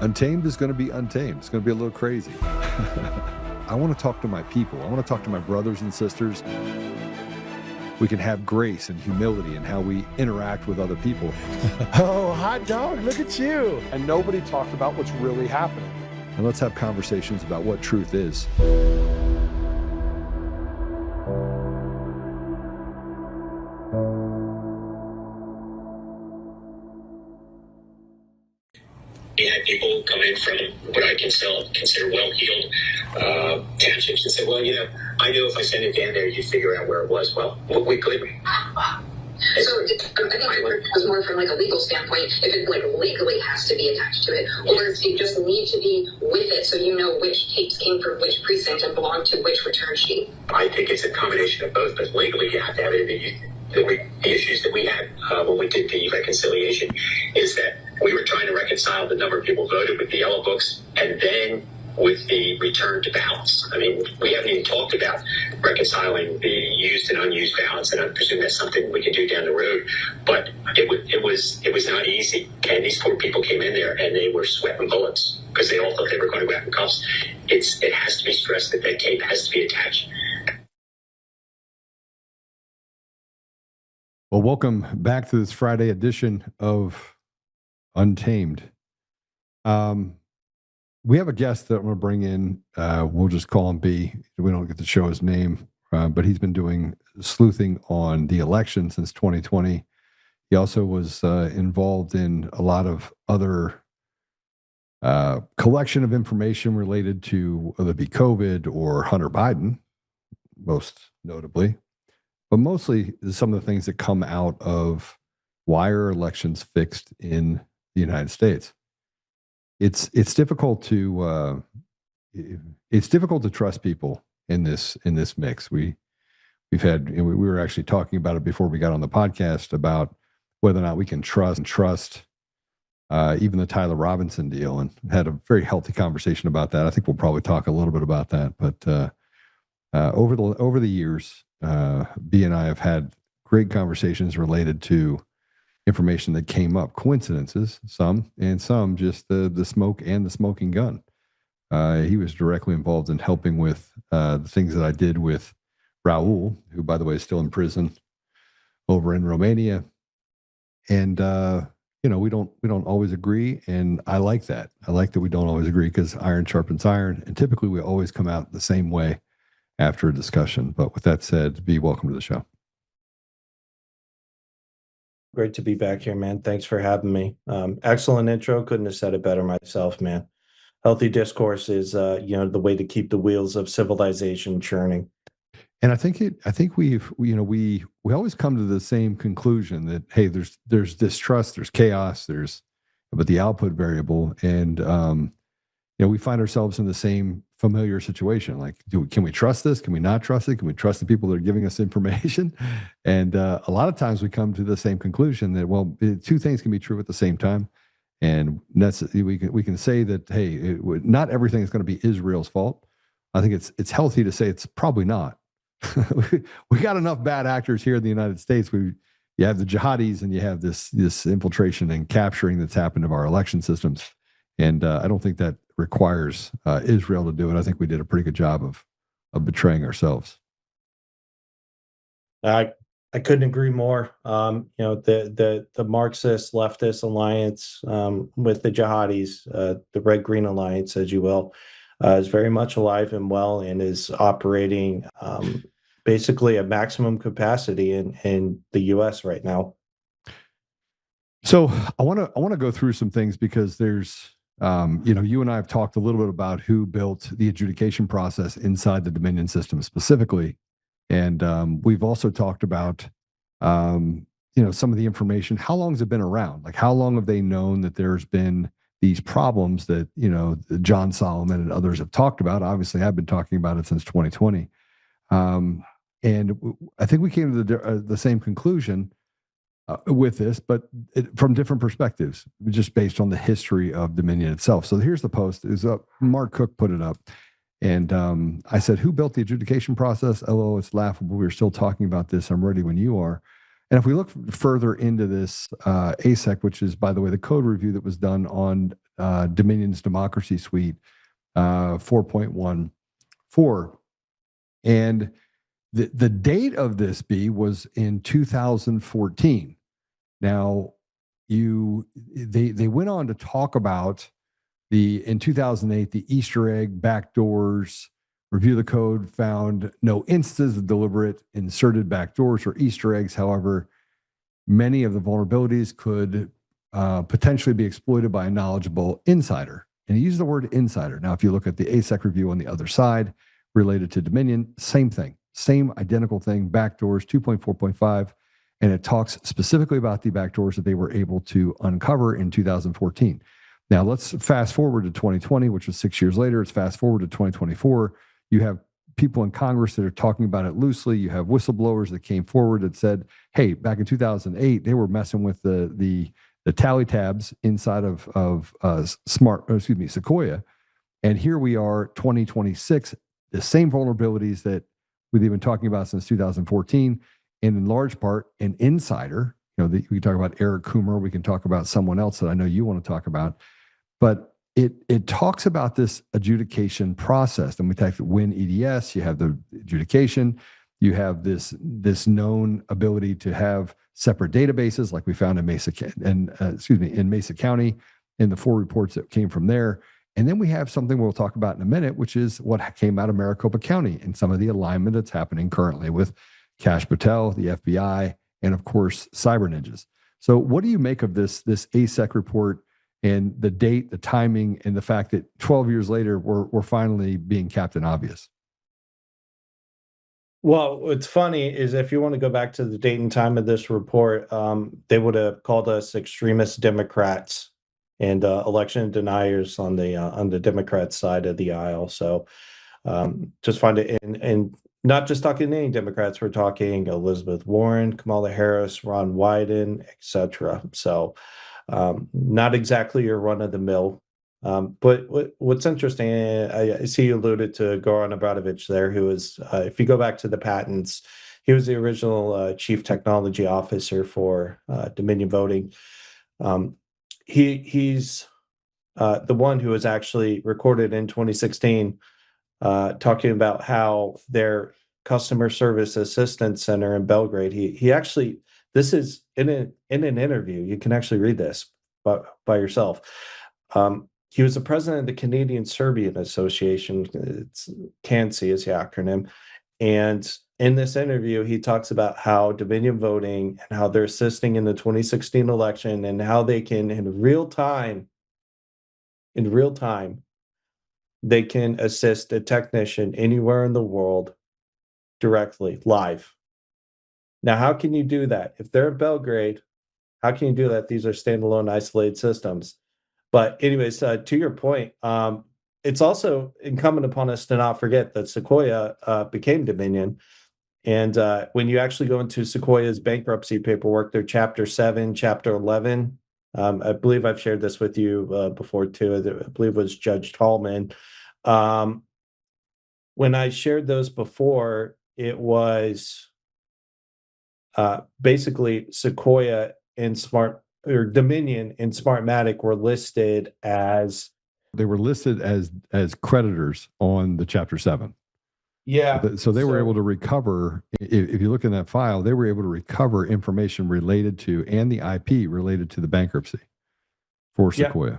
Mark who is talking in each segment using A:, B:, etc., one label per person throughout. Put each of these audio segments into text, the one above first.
A: Untamed is going to be untamed. It's going to be a little crazy. I want to talk to my people. I want to talk to my brothers and sisters. We can have grace and humility in how we interact with other people.
B: Oh, hot dog, look at you.
C: And nobody talked about what's really happening.
A: And let's have conversations about what truth is.
D: We had people come in from what I consider well-heeled townships and say, well, I knew if I sent it down there, you'd figure out where it was. Well, we couldn't.
E: So I think my work was more from like a legal standpoint, if it like legally has to be attached to it, or if you just need to be with it so you know which tapes came from which precinct and belong to which return sheet.
D: I think it's a combination of both, but legally you have to have it. The issues that we had when we did the reconciliation is that we were trying to reconcile the number of people voted with the yellow books and then with the return to ballots. I mean, we haven't even talked about reconciling the used and unused ballots, and I presume that's something we can do down the road. But it was not easy, and these poor people came in there and they were sweating bullets because they all thought they were going to go out in cuffs. It has to be stressed that tape has to be attached.
A: Well, welcome back to this Friday edition of Untamed. We have a guest that I'm going to bring in. We'll just call him B. We don't get to show his name, but he's been doing sleuthing on the election since 2020. He also was involved in a lot of other collection of information related to whether it be COVID or Hunter Biden, most notably. But mostly some of the things that come out of why are elections fixed in the United States. It's difficult to trust people in this mix. We were actually talking about it before we got on the podcast about whether or not we can trust even the Tyler Robinson deal, and had a very healthy conversation about that. I think we'll probably talk a little bit about that, but over the years, B and I have had great conversations related to information that came up, coincidences, some just the smoke and the smoking gun. He was directly involved in helping with the things that I did with Raul, who, by the way, is still in prison over in Romania. And we don't always agree, and I like that. I like that we don't always agree, because iron sharpens iron, and typically we always come out the same way after a discussion. But with that said, B, welcome to the show.
B: Great to be back here, man. Thanks for having me. Excellent intro. Couldn't have said it better myself, man. Healthy discourse is, the way to keep the wheels of civilization churning.
A: And I think we always come to the same conclusion that, hey, there's distrust, there's chaos, but the output variable, and we find ourselves in the same familiar situation. Like, can we trust this? Can we not trust it? Can we trust the people that are giving us information? And a lot of times we come to the same conclusion that, well, two things can be true at the same time. And we can say that, hey, not everything is going to be Israel's fault. I think it's healthy to say it's probably not. We got enough bad actors here in the United States. You have the jihadis, and you have this infiltration and capturing that's happened of our election systems. And I don't think that requires Israel to do it. I think we did a pretty good job of betraying ourselves.
B: I couldn't agree more. The Marxist leftist alliance with the jihadis, the red-green alliance, as you will, is very much alive and well, and is operating basically at maximum capacity in the U.S. right now.
A: So I want to go through some things, because there's you and I have talked a little bit about who built the adjudication process inside the Dominion system specifically. And we've also talked about, some of the information. How long has it been around? Like, how long have they known that there's been these problems that, John Solomon and others have talked about? Obviously, I've been talking about it since 2020. And I think we came to the same conclusion with this, but from different perspectives, just based on the history of Dominion itself. So here's the post. Mark Cook put it up. And I said, who built the adjudication process? LO, it's laughable. We're still talking about this. I'm ready when you are. And if we look further into this ASEC, which is, by the way, the code review that was done on Dominion's Democracy Suite 4.14. And the date of this was in 2014. Now, they went on to talk about in 2008, the Easter egg backdoors. Review the code found no instances of deliberate inserted backdoors or Easter eggs. However, many of the vulnerabilities could potentially be exploited by a knowledgeable insider. And he used the word insider. Now, if you look at the ASEC review on the other side related to Dominion, same thing, same identical thing, backdoors 2.4.5. And it talks specifically about the backdoors that they were able to uncover in 2014. Now, let's fast forward to 2020, which was 6 years later. Let's fast forward to 2024. You have people in Congress that are talking about it loosely. You have whistleblowers that came forward that said, hey, back in 2008, they were messing with the tally tabs inside of Sequoia. And here we are, 2026, the same vulnerabilities that we've been talking about since 2014. And in large part, an insider, we can talk about Eric Coomer. We can talk about someone else that I know you want to talk about. But it talks about this adjudication process. And we talk Win EDS, you have the adjudication, you have this known ability to have separate databases like we found in Mesa County, in the 4 reports that came from there. And then we have something we'll talk about in a minute, which is what came out of Maricopa County and some of the alignment that's happening currently with Kash Patel, the FBI, and of course, Cyber Ninjas. So what do you make of this ASEC report and the date, the timing, and the fact that 12 years later, we're finally being Captain Obvious?
B: Well, what's funny is if you want to go back to the date and time of this report, they would have called us extremist Democrats and election deniers on the Democrat side of the aisle. So just find it and not just talking any Democrats, we're talking Elizabeth Warren, Kamala Harris, Ron Wyden, etc. So not exactly your run-of-the-mill. But what's interesting, I see you alluded to Goran Abramovich there, who is, if you go back to the patents, he was the original chief technology officer for Dominion Voting. He's the one who was actually recorded in 2016 talking about how their customer service assistance center in Belgrade, he actually, this is in an interview, you can actually read this by yourself. He was the president of the Canadian Serbian Association. It's CANSI is the acronym. And in this interview, he talks about how Dominion Voting and how they're assisting in the 2016 election and how they can, in real time, they can assist a technician anywhere in the world directly, live. Now, how can you do that? If they're in Belgrade, how can you do that? These are standalone isolated systems. But anyways, to your point, it's also incumbent upon us to not forget that Sequoia became Dominion. And when you actually go into Sequoia's bankruptcy paperwork, their Chapter 7, Chapter 11, I believe I've shared this with you before too. I believe it was Judge Oltmann. When I shared those before, it was basically Sequoia and Dominion and Smartmatic were listed as...
A: They were listed as creditors on the Chapter 7.
B: Yeah.
A: So they were able to recover, if you look in that file, they were able to recover information related to, and the IP related to the bankruptcy for Sequoia.
B: Yeah.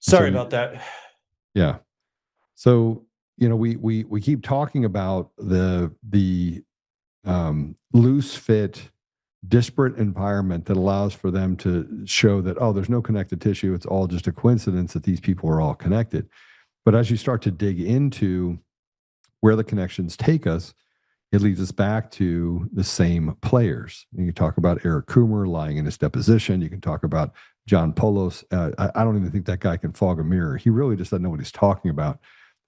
B: Sorry about that.
A: Yeah. So, we keep talking about the loose fit, disparate environment that allows for them to show that, there's no connected tissue. It's all just a coincidence that these people are all connected. But as you start to dig into where the connections take us, it leads us back to the same players. You can talk about Eric Coomer lying in his deposition. You can talk about John Polos. I don't even think that guy can fog a mirror. He really just doesn't know what he's talking about,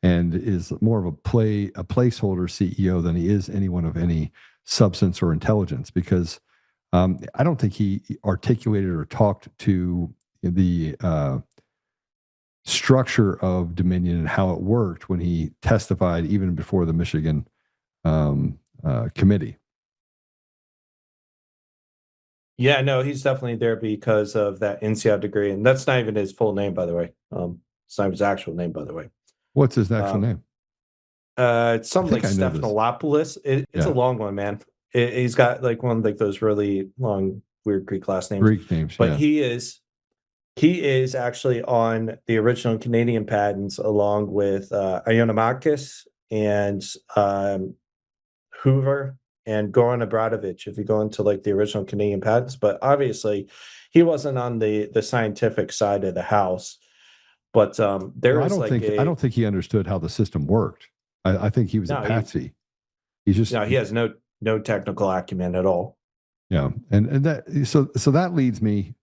A: and is more of a placeholder CEO than he is anyone of any substance or intelligence, because I don't think he articulated or talked to the structure of Dominion and how it worked when he testified even before the Michigan committee.
B: Yeah, no, he's definitely there because of that NCI degree, and that's not even his full name, by the way. It's not his actual name, by the way.
A: What's his actual name?
B: It's something like
A: I know this.
B: Stephanopoulos. It's a
A: Yeah.
B: long one, man. He's got like one of like those really long, weird Greek last names.
A: Greek names,
B: But
A: yeah.
B: he is actually on the original Canadian patents along with Ioannidakis and Hoover and Goran Abramovich, if you go into like the original Canadian patents. But obviously he wasn't on the scientific side of the house. But there
A: I
B: is like
A: I don't think he understood how the system worked. I think he was a patsy. He's just
B: he has no technical acumen at all.
A: Yeah, and that so that leads me,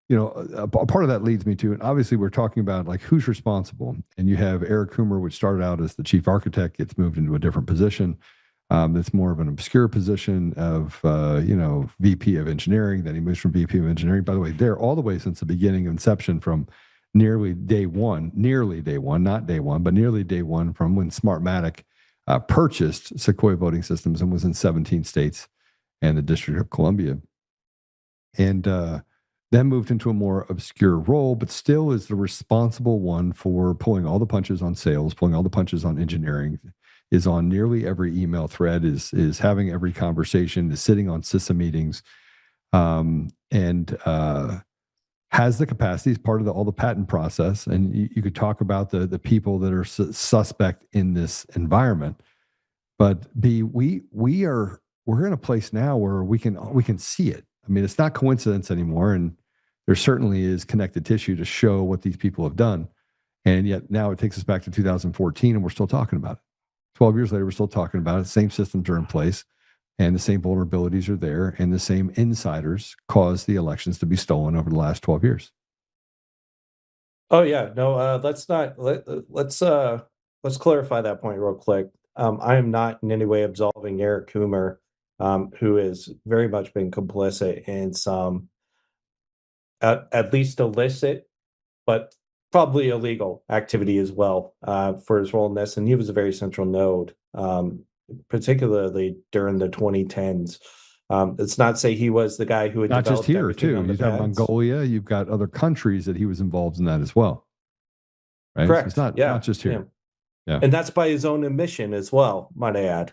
A: you know, a part of that leads me to, and obviously we're talking about like who's responsible, and you have Eric Coomer, which started out as the chief architect, gets moved into a different position. That's more of an obscure position of VP of engineering. Then he moves from VP of engineering. By the way, there all the way since the beginning of inception, from nearly day one, not day one, but nearly day one, from when Smartmatic purchased Sequoia Voting Systems and was in 17 states and the District of Columbia, and then moved into a more obscure role, but still is the responsible one for pulling all the punches on sales, pulling all the punches on engineering, is on nearly every email thread, is having every conversation, is sitting on CISA meetings, and has the capacity as part of all the patent process. And you could talk about the people that are suspect in this environment, but we're in a place now where we can see it. I mean, it's not coincidence anymore, and there certainly is connected tissue to show what these people have done. And yet now it takes us back to 2014, and we're still talking about it. 12 years later, we're still talking about it. The same systems are in place, and the same vulnerabilities are there, and the same insiders caused the elections to be stolen over the last 12 years.
B: Oh yeah, no. Let's clarify that point real quick. I am not in any way absolving Eric Coomer, who has very much been complicit in some at least illicit, but probably illegal activity as well, for his role in this. And he was a very central node, particularly during the 2010s. It's not to say he was the guy who had
A: not just
B: developed
A: here
B: everything
A: too.
B: on the
A: You have
B: patents.
A: Mongolia. You've got other countries that he was involved in that as well. Right.
B: Correct.
A: So it's not just here.
B: Yeah. And that's by his own admission as well, might I add.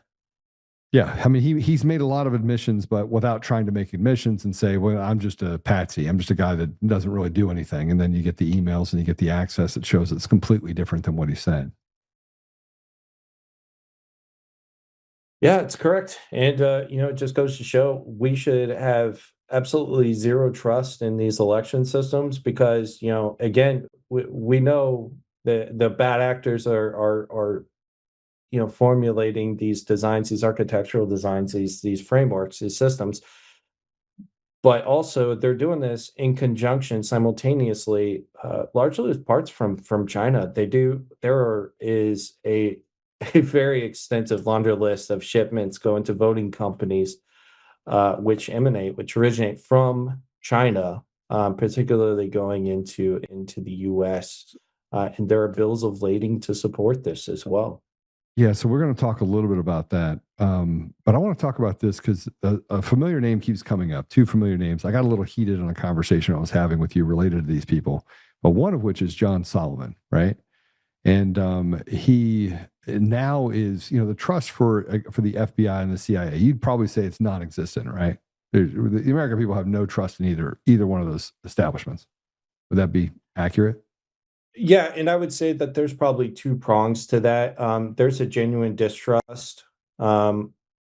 A: Yeah, I mean, he's made a lot of admissions, but without trying to make admissions and say, well, I'm just a patsy. I'm just a guy that doesn't really do anything. And then you get the emails and you get the access that shows it's completely different than what he said.
B: Yeah, it's correct. And, it just goes to show we should have absolutely zero trust in these election systems because, again, we know the bad actors are formulating these designs, these architectural designs, these frameworks, these systems. But also they're doing this in conjunction simultaneously, largely with parts from China. There is a very extensive laundry list of shipments going to voting companies, which originate from China, particularly going into the US. And there are bills of lading to support this as well.
A: Yeah, so we're going to talk a little bit about that. But I want to talk about this because a familiar name keeps coming up, two familiar names. I got a little heated on a conversation I was having with you related to these people, but one of which is John Solomon, right? And he now is, the trust for the FBI and the CIA, you'd probably say it's non-existent, right? The American people have no trust in either one of those establishments. Would that be accurate?
B: Yeah, and I would say that there's probably two prongs to that. There's a genuine distrust,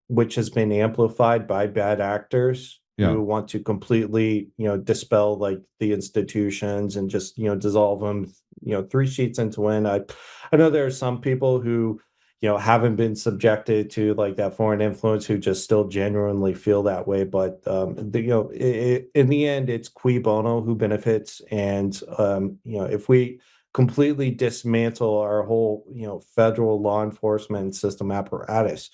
B: which has been amplified by bad actors who want to completely, dispel like the institutions and just, dissolve them, 3 sheets into one. I know there are some people who, haven't been subjected to like that foreign influence who just still genuinely feel that way. But, in the end, it's cui bono, who benefits. And, if we completely dismantle our whole, federal law enforcement system apparatus,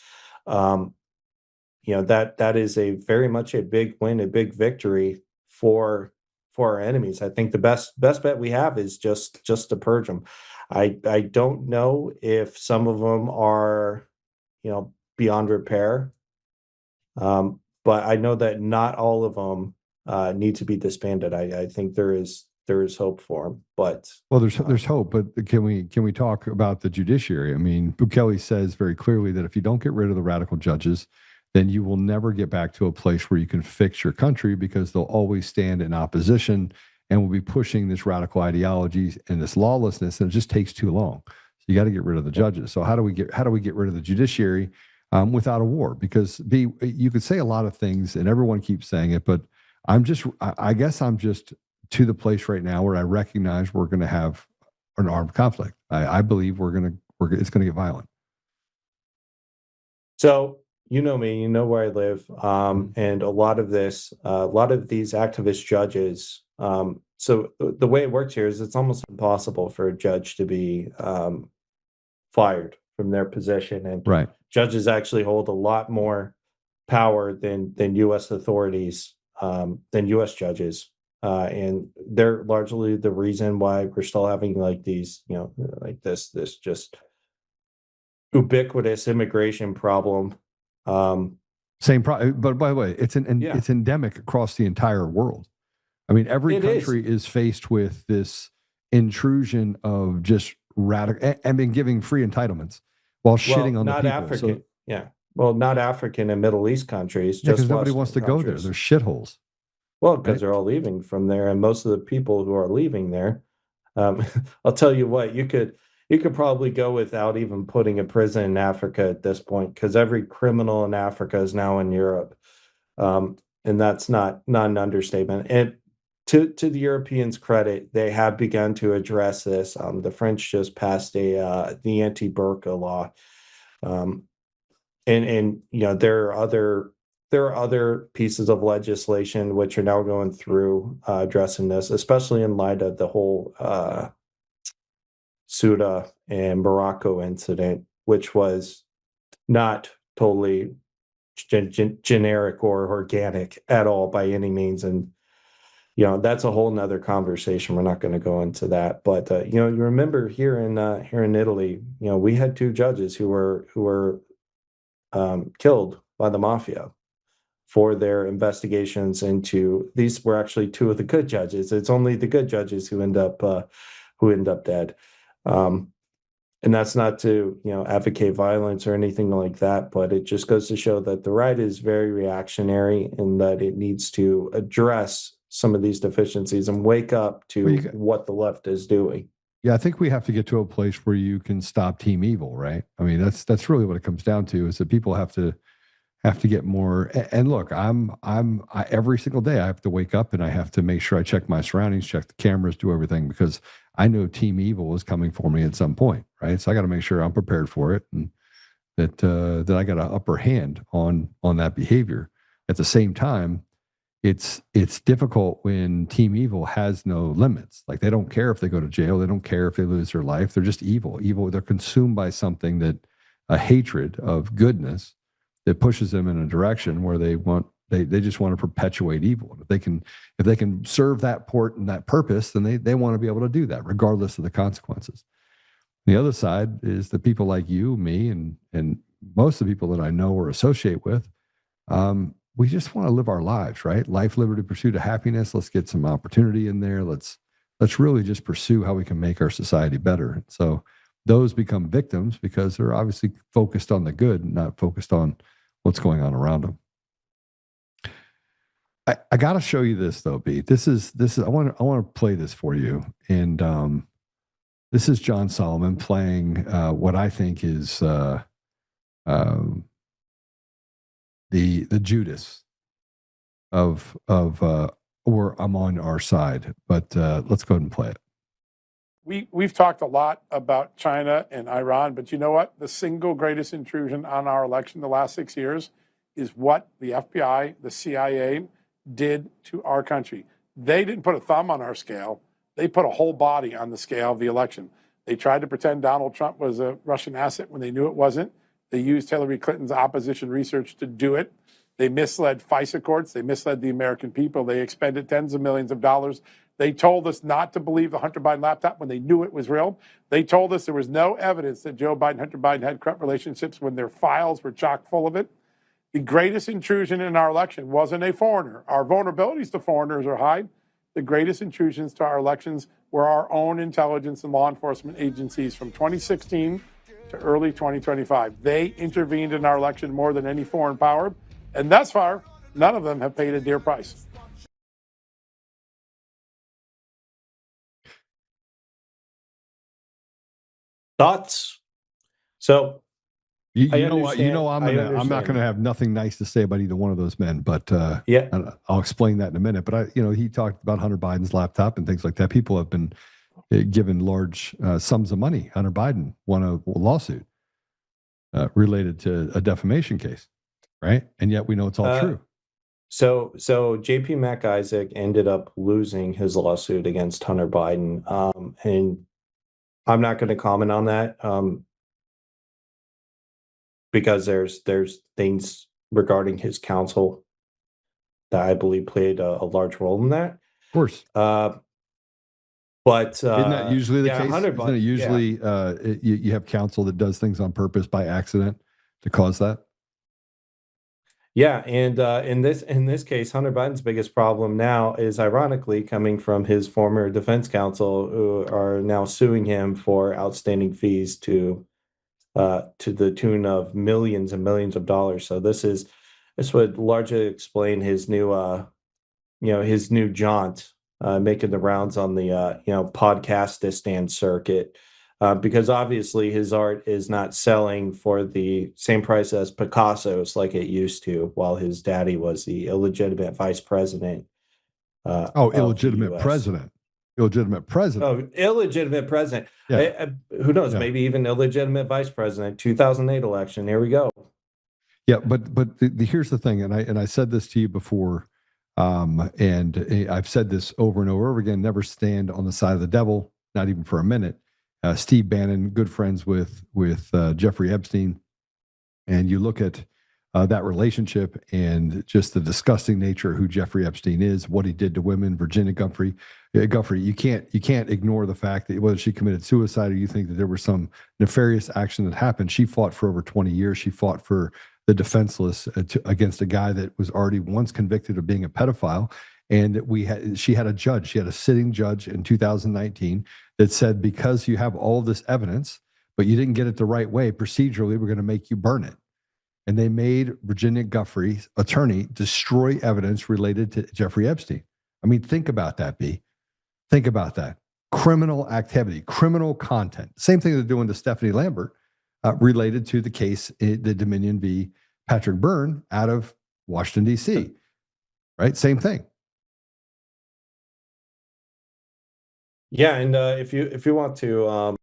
B: that is a very much a big win, a big victory for our enemies. I think the best bet we have is just to purge them. I don't know if some of them are, beyond repair, but I know that not all of them need to be disbanded. I think there is hope for them, but
A: well, there's hope. But can we talk about the judiciary? I mean, Bukele says very clearly that if you don't get rid of the radical judges, then you will never get back to a place where you can fix your country, because they'll always stand in opposition and will be pushing this radical ideology and this lawlessness, and it just takes too long. So you got to get rid of the judges. So how do we get rid of the judiciary without a war? Because you could say a lot of things, and everyone keeps saying it, but I guess I'm just to the place right now where I recognize we're going to have an armed conflict. I believe it's going to get violent.
B: So, you know me, you know where I live, and a lot of these activist judges. So the way it works here is it's almost impossible for a judge to be fired from their position, and
A: right.
B: Judges actually hold a lot more power than U.S. authorities, than U.S. judges, and they're largely the reason why we're still having like these, like this just ubiquitous immigration problem.
A: Same problem, but by the way, it's endemic across the entire world. I mean, every country is faced with this intrusion of just radical and been giving free entitlements while shitting on the people.
B: African, not African and Middle East countries.
A: Yeah, because nobody wants to go there. They're shitholes.
B: Well, because they're all leaving from there, and most of the people who are leaving there, I'll tell you what, you could probably go without even putting a prison in Africa at this point, because every criminal in Africa is now in Europe, and that's not an understatement. And to the Europeans' credit, they have begun to address this. The French just passed the anti-burqa law, and there are other pieces of legislation which are now going through addressing this, especially in light of the whole Ceuta and Morocco incident, which was not totally generic or organic at all by any means. And that's a whole nother conversation. We're not going to go into that, but you remember here in Italy, we had 2 judges who were killed by the mafia for their investigations into. These were actually 2 of the good judges. It's only the good judges who end up dead. And that's not to advocate violence or anything like that, but it just goes to show that the right is very reactionary, and that it needs to address some of these deficiencies and wake up to what the left is doing.
A: Yeah, I think we have to get to a place where you can stop team evil, right? I mean, that's really what it comes down to, is that people have to get more. And look, I every single day I have to wake up and I have to make sure I check my surroundings, check the cameras, do everything, because I know team evil is coming for me at some point, right? So I got to make sure I'm prepared for it, and that I got an upper hand on that behavior. At the same time, it's difficult when team evil has no limits. Like, they don't care if they go to jail, they don't care if they lose their life. They're just evil. They're consumed by something, that a hatred of goodness that pushes them in a direction where they just want to perpetuate evil. If they can serve that port and that purpose, then they want to be able to do that regardless of the consequences. The other side is the people like you, me, and most of the people that I know or associate with. We just want to live our lives, right? Life, liberty, pursuit of happiness. Let's get some opportunity in there. Let's really just pursue how we can make our society better. So those become victims because they're obviously focused on the good, not focused on what's going on around them. I got to show you this though, B. This is I want to play this for you, and this is John Solomon playing what I think is the Judas of or I'm on our side, but let's go ahead and play it.
F: We've talked a lot about China and Iran, but you know what? The single greatest intrusion on our election the last 6 years is what the FBI, the CIA did to our country. They didn't put a thumb on our scale. They put a whole body on the scale of the election. They tried to pretend Donald Trump was a Russian asset when they knew it wasn't. They used Hillary Clinton's opposition research to do it. They misled FISA courts. They misled the American people. They expended tens of millions of dollars. They told us not to believe the Hunter Biden laptop when they knew it was real. They told us there was no evidence that Joe Biden and Hunter Biden had corrupt relationships when their files were chock full of it. The greatest intrusion in our election wasn't a foreigner. Our vulnerabilities to foreigners are high. The greatest intrusions to our elections were our own intelligence and law enforcement agencies from 2016 to early 2025. They intervened in our election more than any foreign power, and thus far, none of them have paid a dear price.
B: Thoughts? So
A: You
B: I
A: know what? You know I'm not
B: understand.
A: going to have nothing nice to say about either one of those men, but
B: Yeah.
A: I'll explain that in a minute. But he talked about Hunter Biden's laptop and things like that. People have been given large sums of money. Hunter Biden won a lawsuit related to a defamation case, right? And yet we know it's all true.
B: So JP McIsaac ended up losing his lawsuit against Hunter Biden, and I'm not going to comment on that because there's things regarding his counsel that I believe played a large role in that.
A: Of course.
B: But
A: isn't that usually the case?
B: Hunter
A: Isn't it usually you have counsel that does things on purpose by accident to cause that?
B: Yeah, and in this case, Hunter Biden's biggest problem now is ironically coming from his former defense counsel, who are now suing him for outstanding fees to the tune of millions and millions of dollars. So this would largely explain his new his new jaunt, making the rounds on the podcast circuit. Because obviously his art is not selling for the same price as Picasso's like it used to, while his daddy was the illegitimate vice president.
A: Illegitimate president. Illegitimate president.
B: Oh, illegitimate president.
A: Yeah.
B: Who knows? Yeah. Maybe even illegitimate vice president. 2008 election. Here we go.
A: Yeah, but here's the thing, and I said this to you before, and I've said this over and over again. Never stand on the side of the devil, not even for a minute. Steve Bannon, good friends with Jeffrey Epstein, and you look at that relationship and just the disgusting nature of who Jeffrey Epstein is, what he did to women. Virginia Giuffre, you can't ignore the fact that whether she committed suicide or you think that there was some nefarious action that happened, she fought for over 20 years. She fought for the defenseless against a guy that was already once convicted of being a pedophile. And she had a sitting judge in 2019 that said, because you have all this evidence, but you didn't get it the right way, procedurally, we're going to make you burn it. And they made Virginia Giuffre's attorney destroy evidence related to Jeffrey Epstein. I mean, think about that, B. Think about that. Criminal activity, criminal content. Same thing they're doing to Stephanie Lambert related to the case, the Dominion v. Patrick Byrne out of Washington, D.C., right? Same thing.
B: Yeah, and if you want to,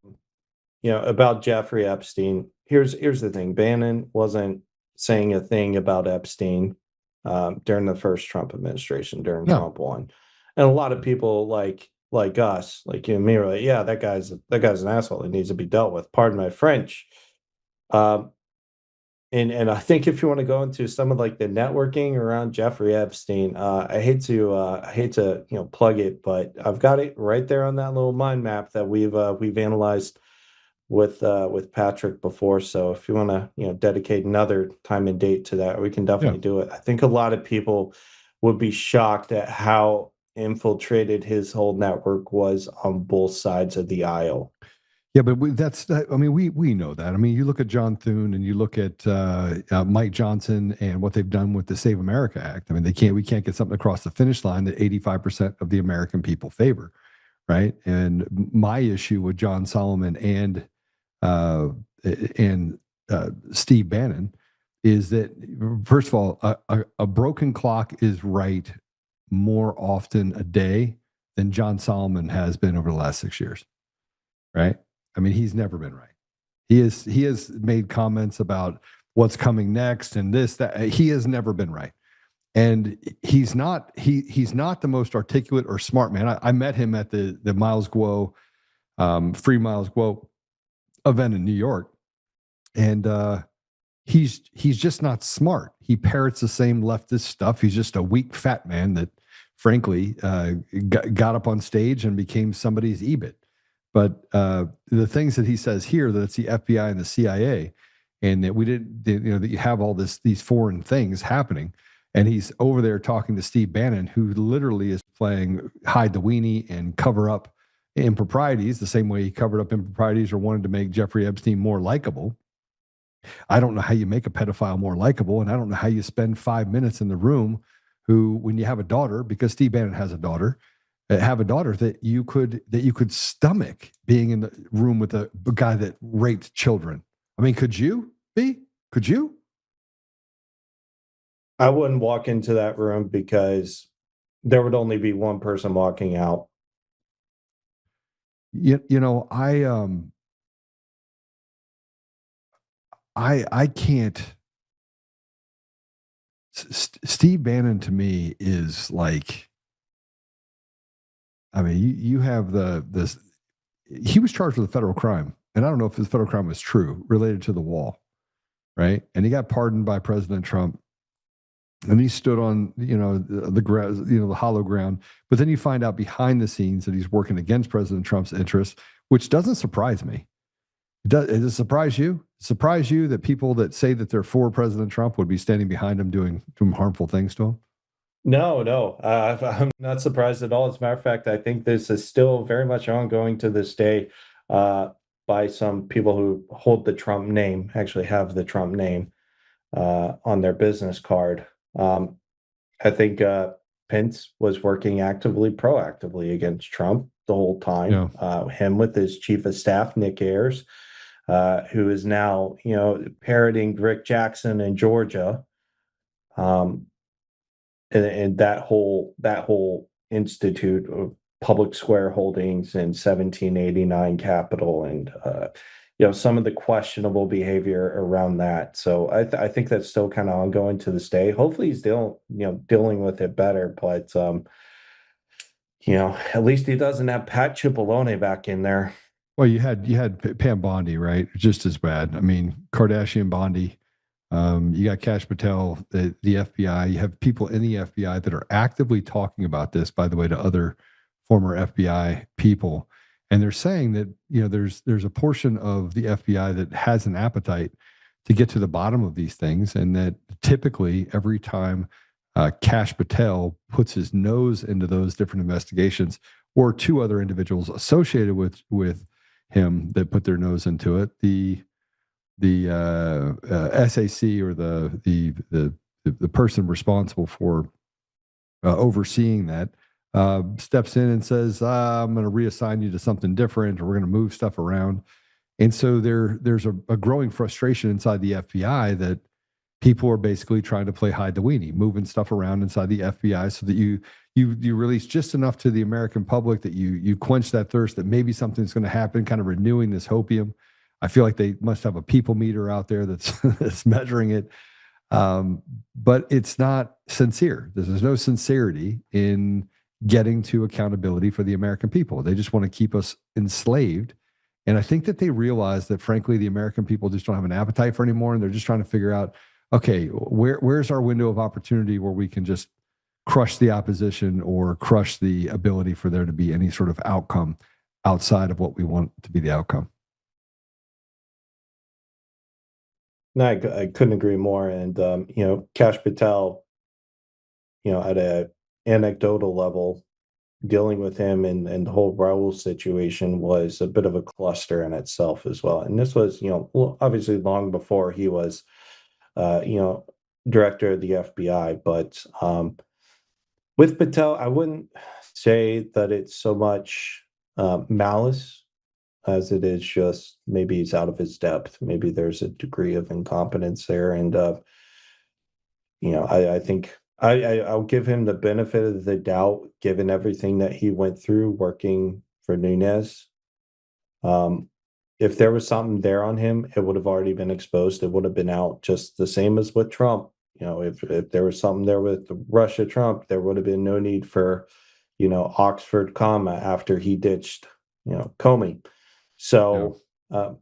B: about Jeffrey Epstein, here's the thing: Bannon wasn't saying a thing about Epstein during the first Trump administration, during Trump 1, and a lot of people like us, like you and me, were like, yeah, that guy's an asshole. He needs to be dealt with. Pardon my French. And I think if you want to go into some of like the networking around Jeffrey Epstein, I hate to plug it, but I've got it right there on that little mind map that we've analyzed with Patrick before. So if you want to dedicate another time and date to that, we can definitely do it. I think a lot of people would be shocked at how infiltrated his whole network was on both sides of the aisle.
A: Yeah, but we know that. I mean, you look at John Thune and you look at Mike Johnson and what they've done with the Save America Act. I mean, we can't get something across the finish line that 85% of the American people favor, right? And my issue with John Solomon and Steve Bannon is that, first of all, a broken clock is right more often a day than John Solomon has been over the last 6 years, right? I mean, he's never been right. He has made comments about what's coming next and this, that. He has never been right. And he's not the most articulate or smart man. I met him at the Miles Guo, Free Miles Guo event in New York. And he's just not smart. He parrots the same leftist stuff. He's just a weak, fat man that, frankly, got up on stage and became somebody's EBIT. But the things that he says here, that it's the FBI and the CIA, and that we didn't, that you have all these foreign things happening. And he's over there talking to Steve Bannon, who literally is playing hide the weenie and cover up improprieties the same way he covered up improprieties or wanted to make Jeffrey Epstein more likable. I don't know how you make a pedophile more likable, and I don't know how you spend 5 minutes in the room when you have a daughter, because Steve Bannon has a daughter, have a daughter that you could stomach being in the room with a guy that raped children. I mean, could you be? Could you?
B: I wouldn't walk into that room because there would only be one person walking out.
A: I can't. Steve Bannon to me is like, I mean, you have this. He was charged with a federal crime, and I don't know if this federal crime was true related to the wall, right? And he got pardoned by President Trump, and he stood on the hollow ground. But then you find out behind the scenes that he's working against President Trump's interests, which doesn't surprise me. Does it surprise you? Surprise you that people that say that they're for President Trump would be standing behind him doing harmful things to him?
B: No, I'm not surprised at all. As a matter of fact, I think this is still very much ongoing to this day by some people who hold the Trump name, actually have the Trump name on their business card. I think Pence was working proactively against Trump the whole time. Yeah. Him with his chief of staff, Nick Ayers, who is now, parroting Rick Jackson in Georgia. And that whole institute of public square holdings in 1789 Capitol, and some of the questionable behavior around that. So I think that's still kind of ongoing to this day. Hopefully he's still dealing with it better, but at least he doesn't have Pat Cipollone back in there.
A: Well, you had Pam Bondi, right? Just as bad. I mean, Kardashian Bondi. You got Kash Patel, the FBI. You have people in the FBI that are actively talking about this, by the way, to other former FBI people. And they're saying that, there's a portion of the FBI that has an appetite to get to the bottom of these things. And that typically every time Kash Patel puts his nose into those different investigations, or two other individuals associated with him that put their nose into it, the SAC, or the person responsible for overseeing that, steps in and says, I'm going to reassign you to something different, or we're going to move stuff around. And so there's a growing frustration inside the FBI that people are basically trying to play hide the weenie, moving stuff around inside the FBI so that you release just enough to the American public that you quench that thirst that maybe something's going to happen, kind of renewing this hopium. I feel like they must have a people meter out there that's measuring it. But it's not sincere. There's no sincerity in getting to accountability for the American people. They just want to keep us enslaved. And I think that they realize that, frankly, the American people just don't have an appetite for anymore. And they're just trying to figure out, okay, where's our window of opportunity where we can just crush the opposition or crush the ability for there to be any sort of outcome outside of what we want to be the outcome.
B: No, I couldn't agree more. And, Kash Patel, at a anecdotal level, dealing with him and the whole Raul situation was a bit of a cluster in itself as well. And this was, obviously long before he was, director of the FBI. But with Patel, I wouldn't say that it's so much malice as it is just maybe he's out of his depth. Maybe there's a degree of incompetence there. And, I think I'll give him the benefit of the doubt, given everything that he went through working for Nunes. If there was something there on him, it would have already been exposed. It would have been out, just the same as with Trump. If there was something there with Russia Trump, there would have been no need for, Oxford comma after he ditched, Comey. So I'll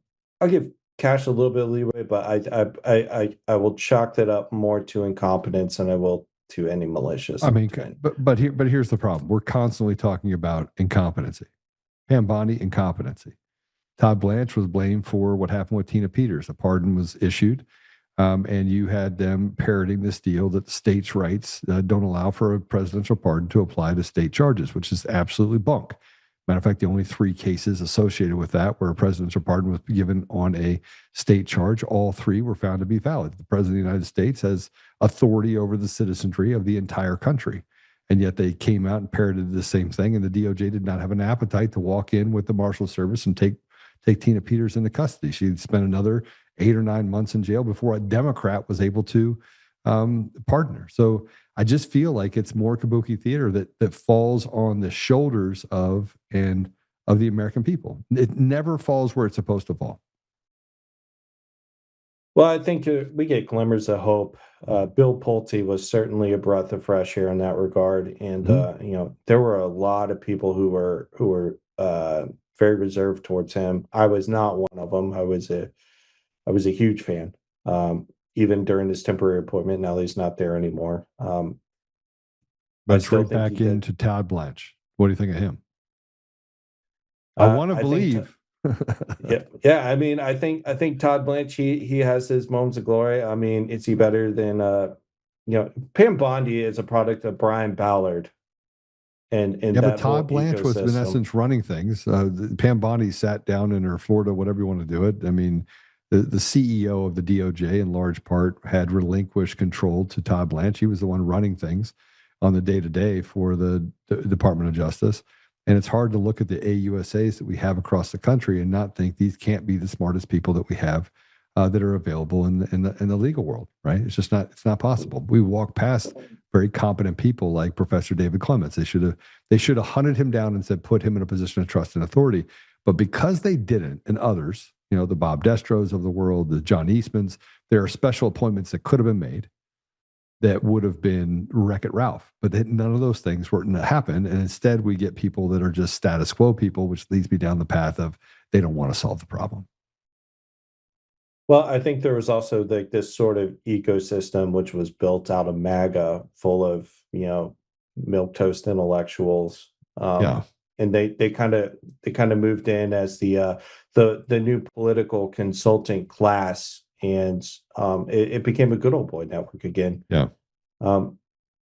B: give Kash a little bit of leeway, but I will chalk that up more to incompetence than I will to any malicious.
A: I mean, but here's the problem. We're constantly talking about incompetency. Pam Bondi, incompetency. Todd Blanche was blamed for what happened with Tina Peters. A pardon was issued, and you had them parroting this deal that the states' rights don't allow for a presidential pardon to apply to state charges, which is absolutely bunk. Matter of fact, the only 3 cases associated with that where a presidential pardon was given on a state charge, all 3 were found to be valid. The president of the United States has authority over the citizenry of the entire country. And yet they came out and parroted the same thing. And the DOJ did not have an appetite to walk in with the Marshal Service and take Tina Peters into custody. She'd spent another 8 or 9 months in jail before a Democrat was able to pardon her. So I just feel like it's more kabuki theater that falls on the shoulders of the American people. It never falls where it's supposed to fall.
B: Well, I think we get glimmers of hope. Bill Pulte was certainly a breath of fresh air in that regard, and there were a lot of people who were very reserved towards him. I was not one of them. I was a huge fan, even during his temporary appointment. Now he's not there anymore.
A: Let's right back into Todd Blanche. What do you think of him? I want to believe.
B: Yeah. I mean, I think Todd Blanche, he has his moments of glory. I mean, is he better than Pam Bondi is a product of Brian Ballard. And
A: but Todd Blanche was in essence running things. Pam Bondi sat down in her Florida, whatever you want to do it. I mean, the CEO of the DOJ in large part had relinquished control to Todd Blanche. He was the one running things on the day-to-day for the Department of Justice. And it's hard to look at the AUSAs that we have across the country and not think these can't be the smartest people that we have that are available in the legal world, right? It's not possible. We walk past very competent people like Professor David Clements. They should have hunted him down and said, put him in a position of trust and authority. But because they didn't, and others, the Bob Destros of the world, the John Eastmans, there are special appointments that could have been made that would have been Wreck-It Ralph. But none of those things were to happen. And instead we get people that are just status quo people, which leads me down the path of they don't want to solve the problem.
B: Well, I think there was also this sort of ecosystem which was built out of MAGA, full of milquetoast intellectuals. And they kind of moved in as the new political consulting class, and it became a good old boy network again.
A: Yeah.
B: And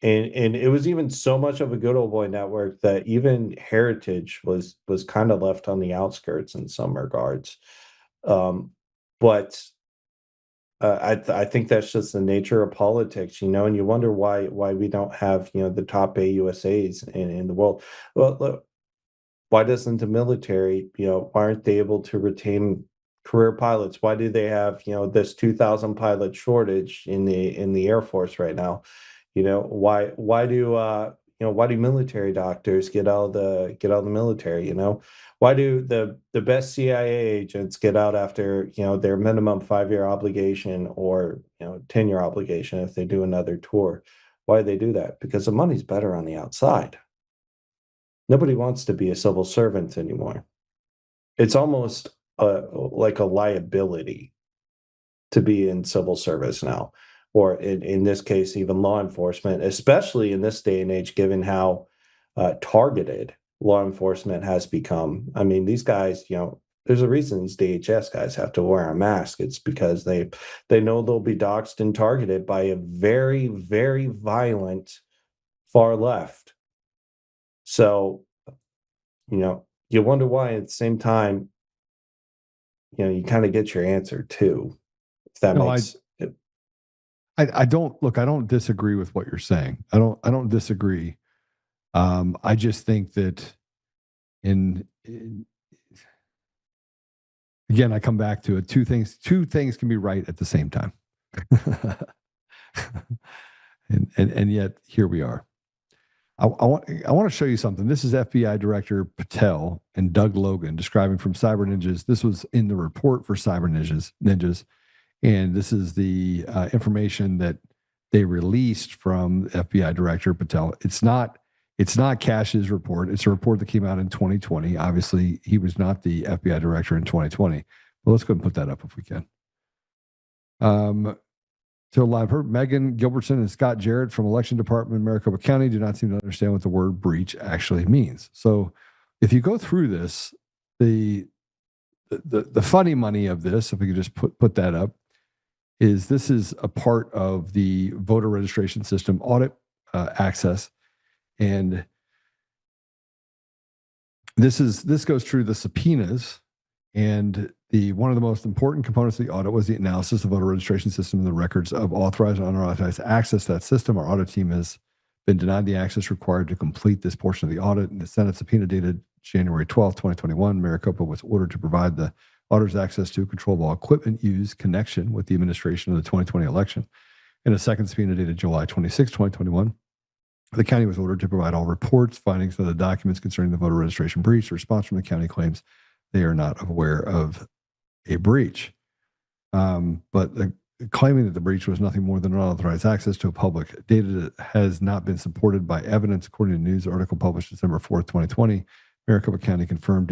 B: it was even so much of a good old boy network that even Heritage was kind of left on the outskirts in some regards. But I think that's just the nature of politics, and you wonder why we don't have the top AUSAs in the world. Well, look, why doesn't the military, why aren't they able to retain career pilots? Why do they have this 2,000 pilot shortage in the Air Force right now? Why do military doctors get out of the military? Why do the best CIA agents get out after their minimum 5-year obligation or 10-year obligation if they do another tour? Why do they do that? Because the money's better on the outside. Nobody wants to be a civil servant anymore. It's almost like a liability to be in civil service now, or in this case, even law enforcement, especially in this day and age, given how targeted law enforcement has become. I mean, these guys, there's a reason these DHS guys have to wear a mask. It's because they know they'll be doxxed and targeted by a very, very violent far left. So, you wonder why at the same time, you kind of get your answer too. If that makes it.
A: I don't disagree with what you're saying. I don't disagree. I just think that again, I come back to it. Two things can be right at the same time. and yet here we are. I want to show you something. This is FBI Director Patel and Doug Logan describing from Cyber Ninjas. This was in the report for Cyber Ninjas. And this is the information that they released from FBI Director Patel. It's not Cash's report. It's a report that came out in 2020. Obviously, he was not the FBI Director in 2020. But let's go and put that up if we can. So live heard Megan Gilbertson and Scott Jarrett from Election Department in Maricopa County do not seem to understand what the word breach actually means. So if you go through this, the the funny money of this, if we could just put that up, is this is a part of the voter registration system audit access, and this goes through the subpoenas, and one of the most important components of the audit was the analysis of voter registration system and the records of authorized and unauthorized access to that system. Our audit team has been denied the access required to complete this portion of the audit. And the Senate subpoena dated January 12th, 2021, Maricopa was ordered to provide the auditors access to control of all equipment used connection with the administration of the 2020 election. In a second subpoena dated July 26, 2021, the county was ordered to provide all reports, findings, and the documents concerning the voter registration breach. The response from the county claims they are not aware of a breach. But claiming that the breach was nothing more than unauthorized access to a public data that has not been supported by evidence, according to a news article published December 4th, 2020. Maricopa County confirmed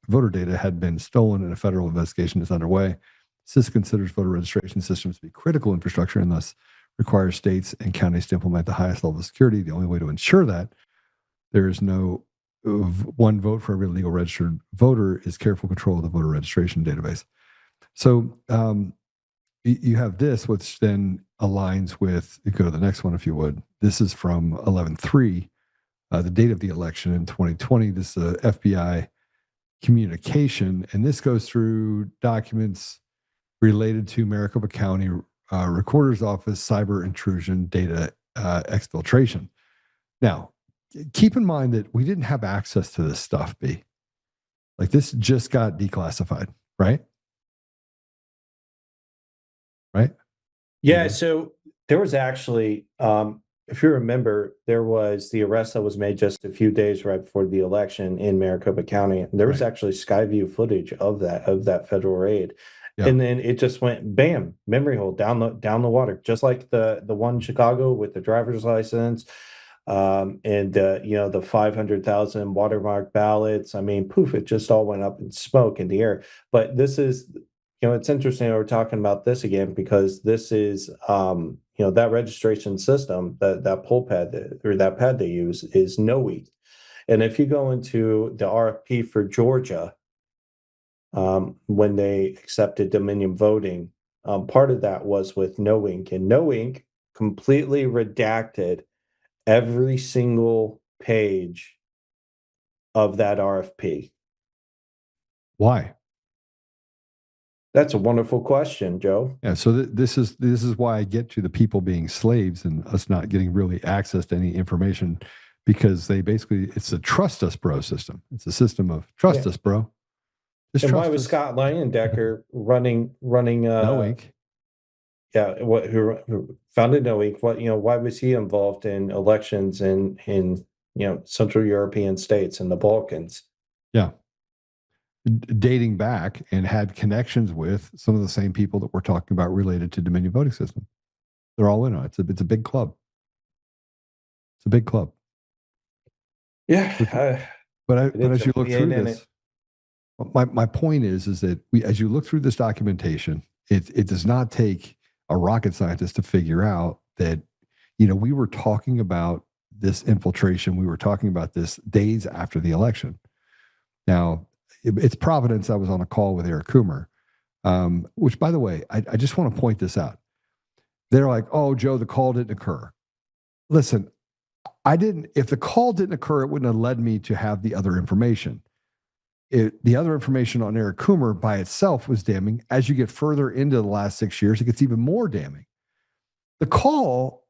A: voter data had been stolen and a federal investigation is underway. CIS considers voter registration systems to be critical infrastructure and thus requires states and counties to implement the highest level of security. The only way to ensure that there is no one vote for every legal registered voter is careful control of the voter registration database. So you have this, which then aligns with, go to the next one if you would. This is from 11/3. The date of the election in 2020. This is a FBI communication, and this goes through documents related to Maricopa County Recorder's Office cyber intrusion data exfiltration. Now, keep in mind that we didn't have access to this stuff, B. Like, this just got declassified, right? Right?
B: Yeah, so there was actually, if you remember, there was the arrest that was made just a few days right before the election in Maricopa County. And there was actually Skyview footage of that federal raid. Yeah. And then it just went bam, memory hole down the water, just like the one in Chicago with the driver's license, and the 500,000 watermark ballots. I mean, poof, it just all went up in smoke in the air. But this is, it's interesting that we're talking about this again, because this is, that registration system, that poll pad or that pad they use is KnowWe. And if you go into the RFP for Georgia, when they accepted Dominion voting, part of that was with KnowInc, and KnowInc completely redacted every single page of that RFP.
A: Why?
B: That's a wonderful question, Joe.
A: Yeah, so this is why I get to the people being slaves and us not getting really access to any information, because it's a trust us, bro system. It's a system of trust us, bro.
B: And why was Scott Leyendecker running
A: KnowInc?
B: Yeah, who founded KnowInc? Why was he involved in elections in Central European states and the Balkans?
A: Yeah. Dating back, and had connections with some of the same people that we're talking about related to Dominion voting system. They're all in on it. It's a big club. It's a big club.
B: Yeah.
A: But as you look through this, my point is that as you look through this documentation, it does not take a rocket scientist to figure out that, we were talking about this infiltration. We were talking about this days after the election. Now, it's Providence. I was on a call with Eric Coomer, which, by the way, I just want to point this out. They're like, "Oh, Joe, the call didn't occur." Listen, if the call didn't occur, it wouldn't have led me to have the other information. The other information on Eric Coomer by itself was damning. As you get further into the last 6 years, it gets even more damning. The call,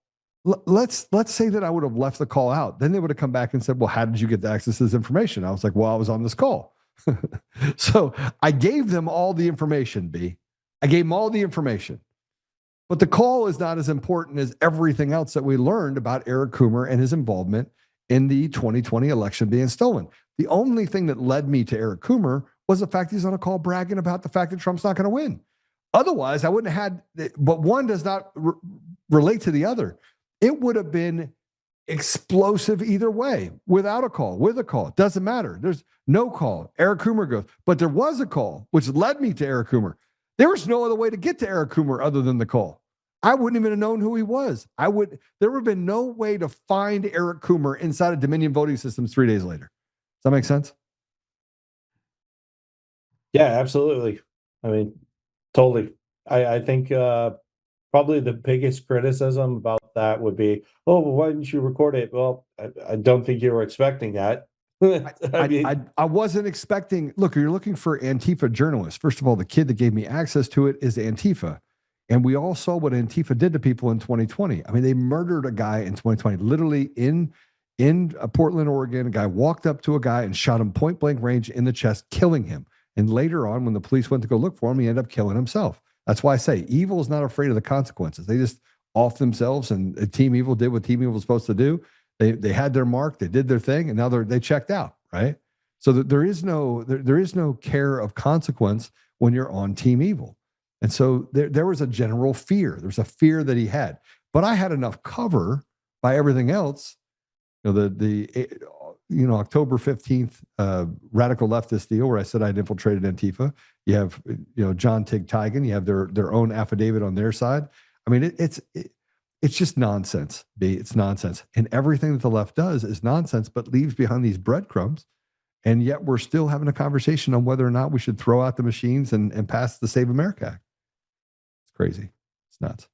A: let's say that I would have left the call out. Then they would have come back and said, "Well, how did you get access to this information?" I was like, "Well, I was on this call." So I gave them all the information, B. I gave them all the information. But the call is not as important as everything else that we learned about Eric Coomer and his involvement in the 2020 election being stolen. The only thing that led me to Eric Coomer was the fact he's on a call bragging about the fact that Trump's not going to win. Otherwise, I wouldn't have had, but one does not relate to the other. It would have been explosive either way, without a call, with a call. It doesn't matter. There's no call. Eric Coomer goes, but there was a call, which led me to Eric Coomer. There was no other way to get to Eric Coomer other than the call. I wouldn't even have known who he was. There would have been no way to find Eric Coomer inside of Dominion voting systems 3 days later. Does that make sense?
B: Yeah, absolutely. I mean, totally. I think probably the biggest criticism about that would be, oh, well, why didn't you record it? Well, I don't think you were expecting that. I mean,
A: I wasn't expecting. Look, you're looking for Antifa journalists. First of all, the kid that gave me access to it is Antifa, and we all saw what Antifa did to people in 2020. I mean, they murdered a guy in 2020, literally in Portland, Oregon. A guy walked up to a guy and shot him point blank range in the chest, killing him. And later on, when the police went to go look for him, he ended up killing himself. That's why I say evil is not afraid of the consequences. They just off themselves, and Team Evil did what Team Evil was supposed to do. They had their mark, they did their thing, and now they checked out, right? So that there is no care of consequence when you're on Team Evil. And so there was a general fear. There's a fear that he had. But I had enough cover by everything else. October 15th radical leftist deal where I said I'd infiltrated Antifa. You have John Tig Tigan, you have their own affidavit on their side. I mean, it's just nonsense. It's nonsense. And everything that the left does is nonsense, but leaves behind these breadcrumbs. And yet we're still having a conversation on whether or not we should throw out the machines and pass the Save America Act. It's crazy. It's nuts.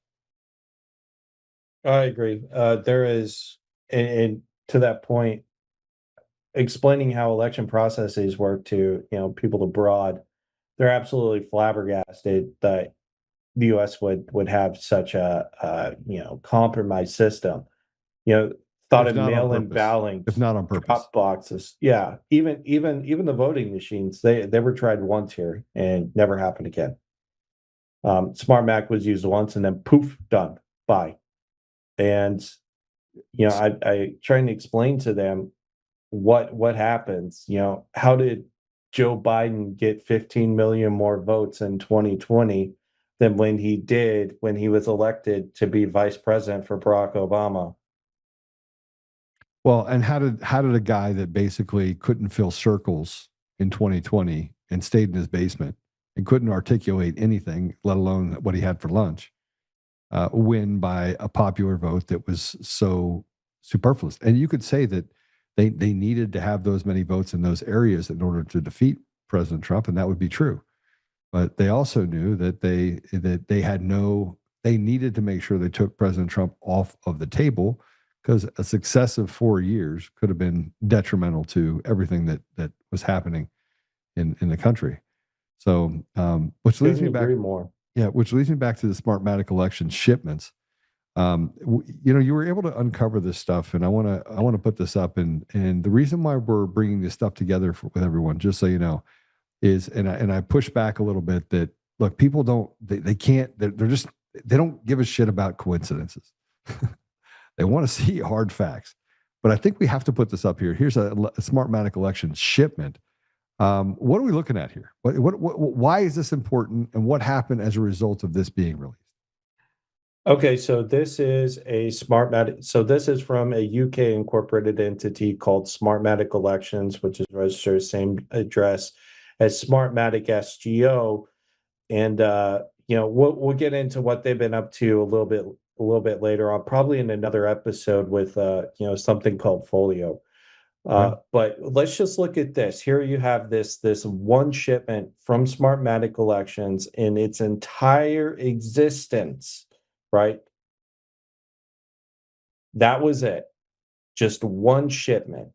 B: I agree. There is, and to that point, explaining how election processes work to people abroad, they're absolutely flabbergasted that the U.S. would have such a compromised system. Thought
A: If
B: of
A: not on
B: mail-in
A: purpose.
B: balloting,
A: If not on purpose.
B: drop boxes. Yeah, even the voting machines, they were tried once here and never happened again. Smartmatic was used once and then poof, done. Bye. And I trying to explain to them what happens. How did Joe Biden get 15 million more votes in 2020 than when he did when he was elected to be vice president for Barack Obama?
A: Well, and how did a guy that basically couldn't fill circles in 2020 and stayed in his basement and couldn't articulate anything, let alone what he had for lunch, win by a popular vote that was so superfluous? And you could say that they needed to have those many votes in those areas in order to defeat President Trump, and that would be true. But they also knew that they needed to make sure they took President Trump off of the table, because a successive 4 years could have been detrimental to everything that was happening in the country. So, which leads me back
B: more.
A: Yeah, which leads me back to the Smartmatic election shipments. You were able to uncover this stuff, and I want to put this up. And the reason why we're bringing this stuff together with everyone, just so you know, is and I push back a little bit that look, people don't they can't they don't give a shit about coincidences. They want to see hard facts. But I think we have to put this up here. Here's a Smartmatic election shipment. What are we looking at here? Why is this important, and what happened as a result of this being released?
B: Okay, so this is a Smartmatic. So this is from a UK incorporated entity called Smartmatic Elections, which is registered same address as Smartmatic SGO. And we'll get into what they've been up to a little bit later on, probably in another episode with something called Folio. But let's just look at this. Here you have this one shipment from Smartmatic Elections in its entire existence, right? That was it. Just one shipment.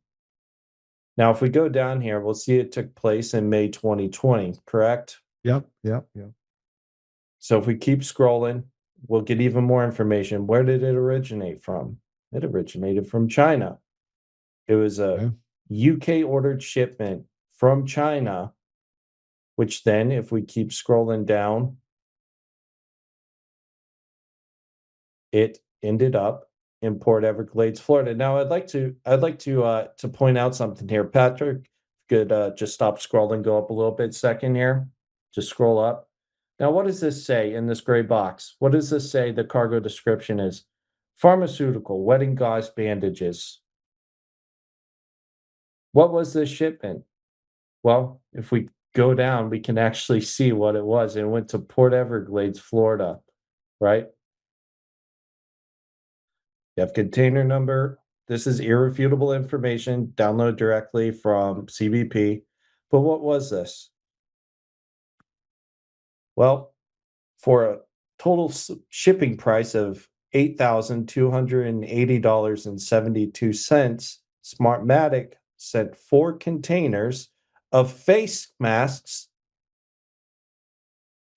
B: Now, if we go down here, we'll see it took place in May 2020, correct?
A: Yep.
B: So if we keep scrolling, we'll get even more information. Where did it originate from? It originated from China. It was a UK ordered shipment from China, which then, if we keep scrolling down, it ended up in Port Everglades, Florida. Now, I'd like to point out something here. Patrick, could just stop scrolling, go up a little bit second here. Just scroll up. Now, what does this say in this gray box? What does this say the cargo description is? Pharmaceutical, wedding gauze, bandages. What was this shipment? Well, if we go down, we can actually see what it was. It went to Port Everglades, Florida, right? You have container number. This is irrefutable information. Download directly from CBP. But what was this? Well, for a total shipping price of $8,280.72, Smartmatic sent 4 containers of face masks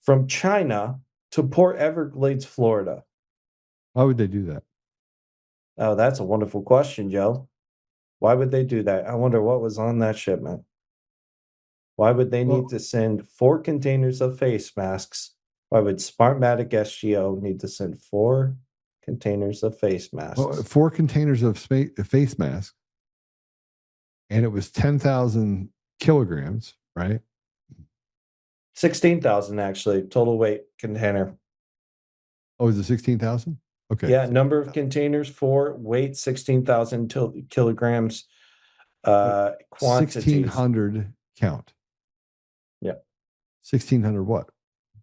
B: from China to Port Everglades, Florida.
A: Why would they do that?
B: Oh, that's a wonderful question, Joe. Why would they do that? I wonder what was on that shipment. Why would they need to send 4 containers of face masks? Why would Smartmatic SGO need to send 4 containers of face masks?
A: Well, 4 containers of face masks, and it was 10,000 kilograms, right?
B: 16,000 actually, total weight container.
A: Oh, is it 16,000? Okay.
B: Yeah, number of containers, 4, weight 16,000 kilograms. Quantities
A: 1,600 count.
B: Yeah.
A: 1,600 what?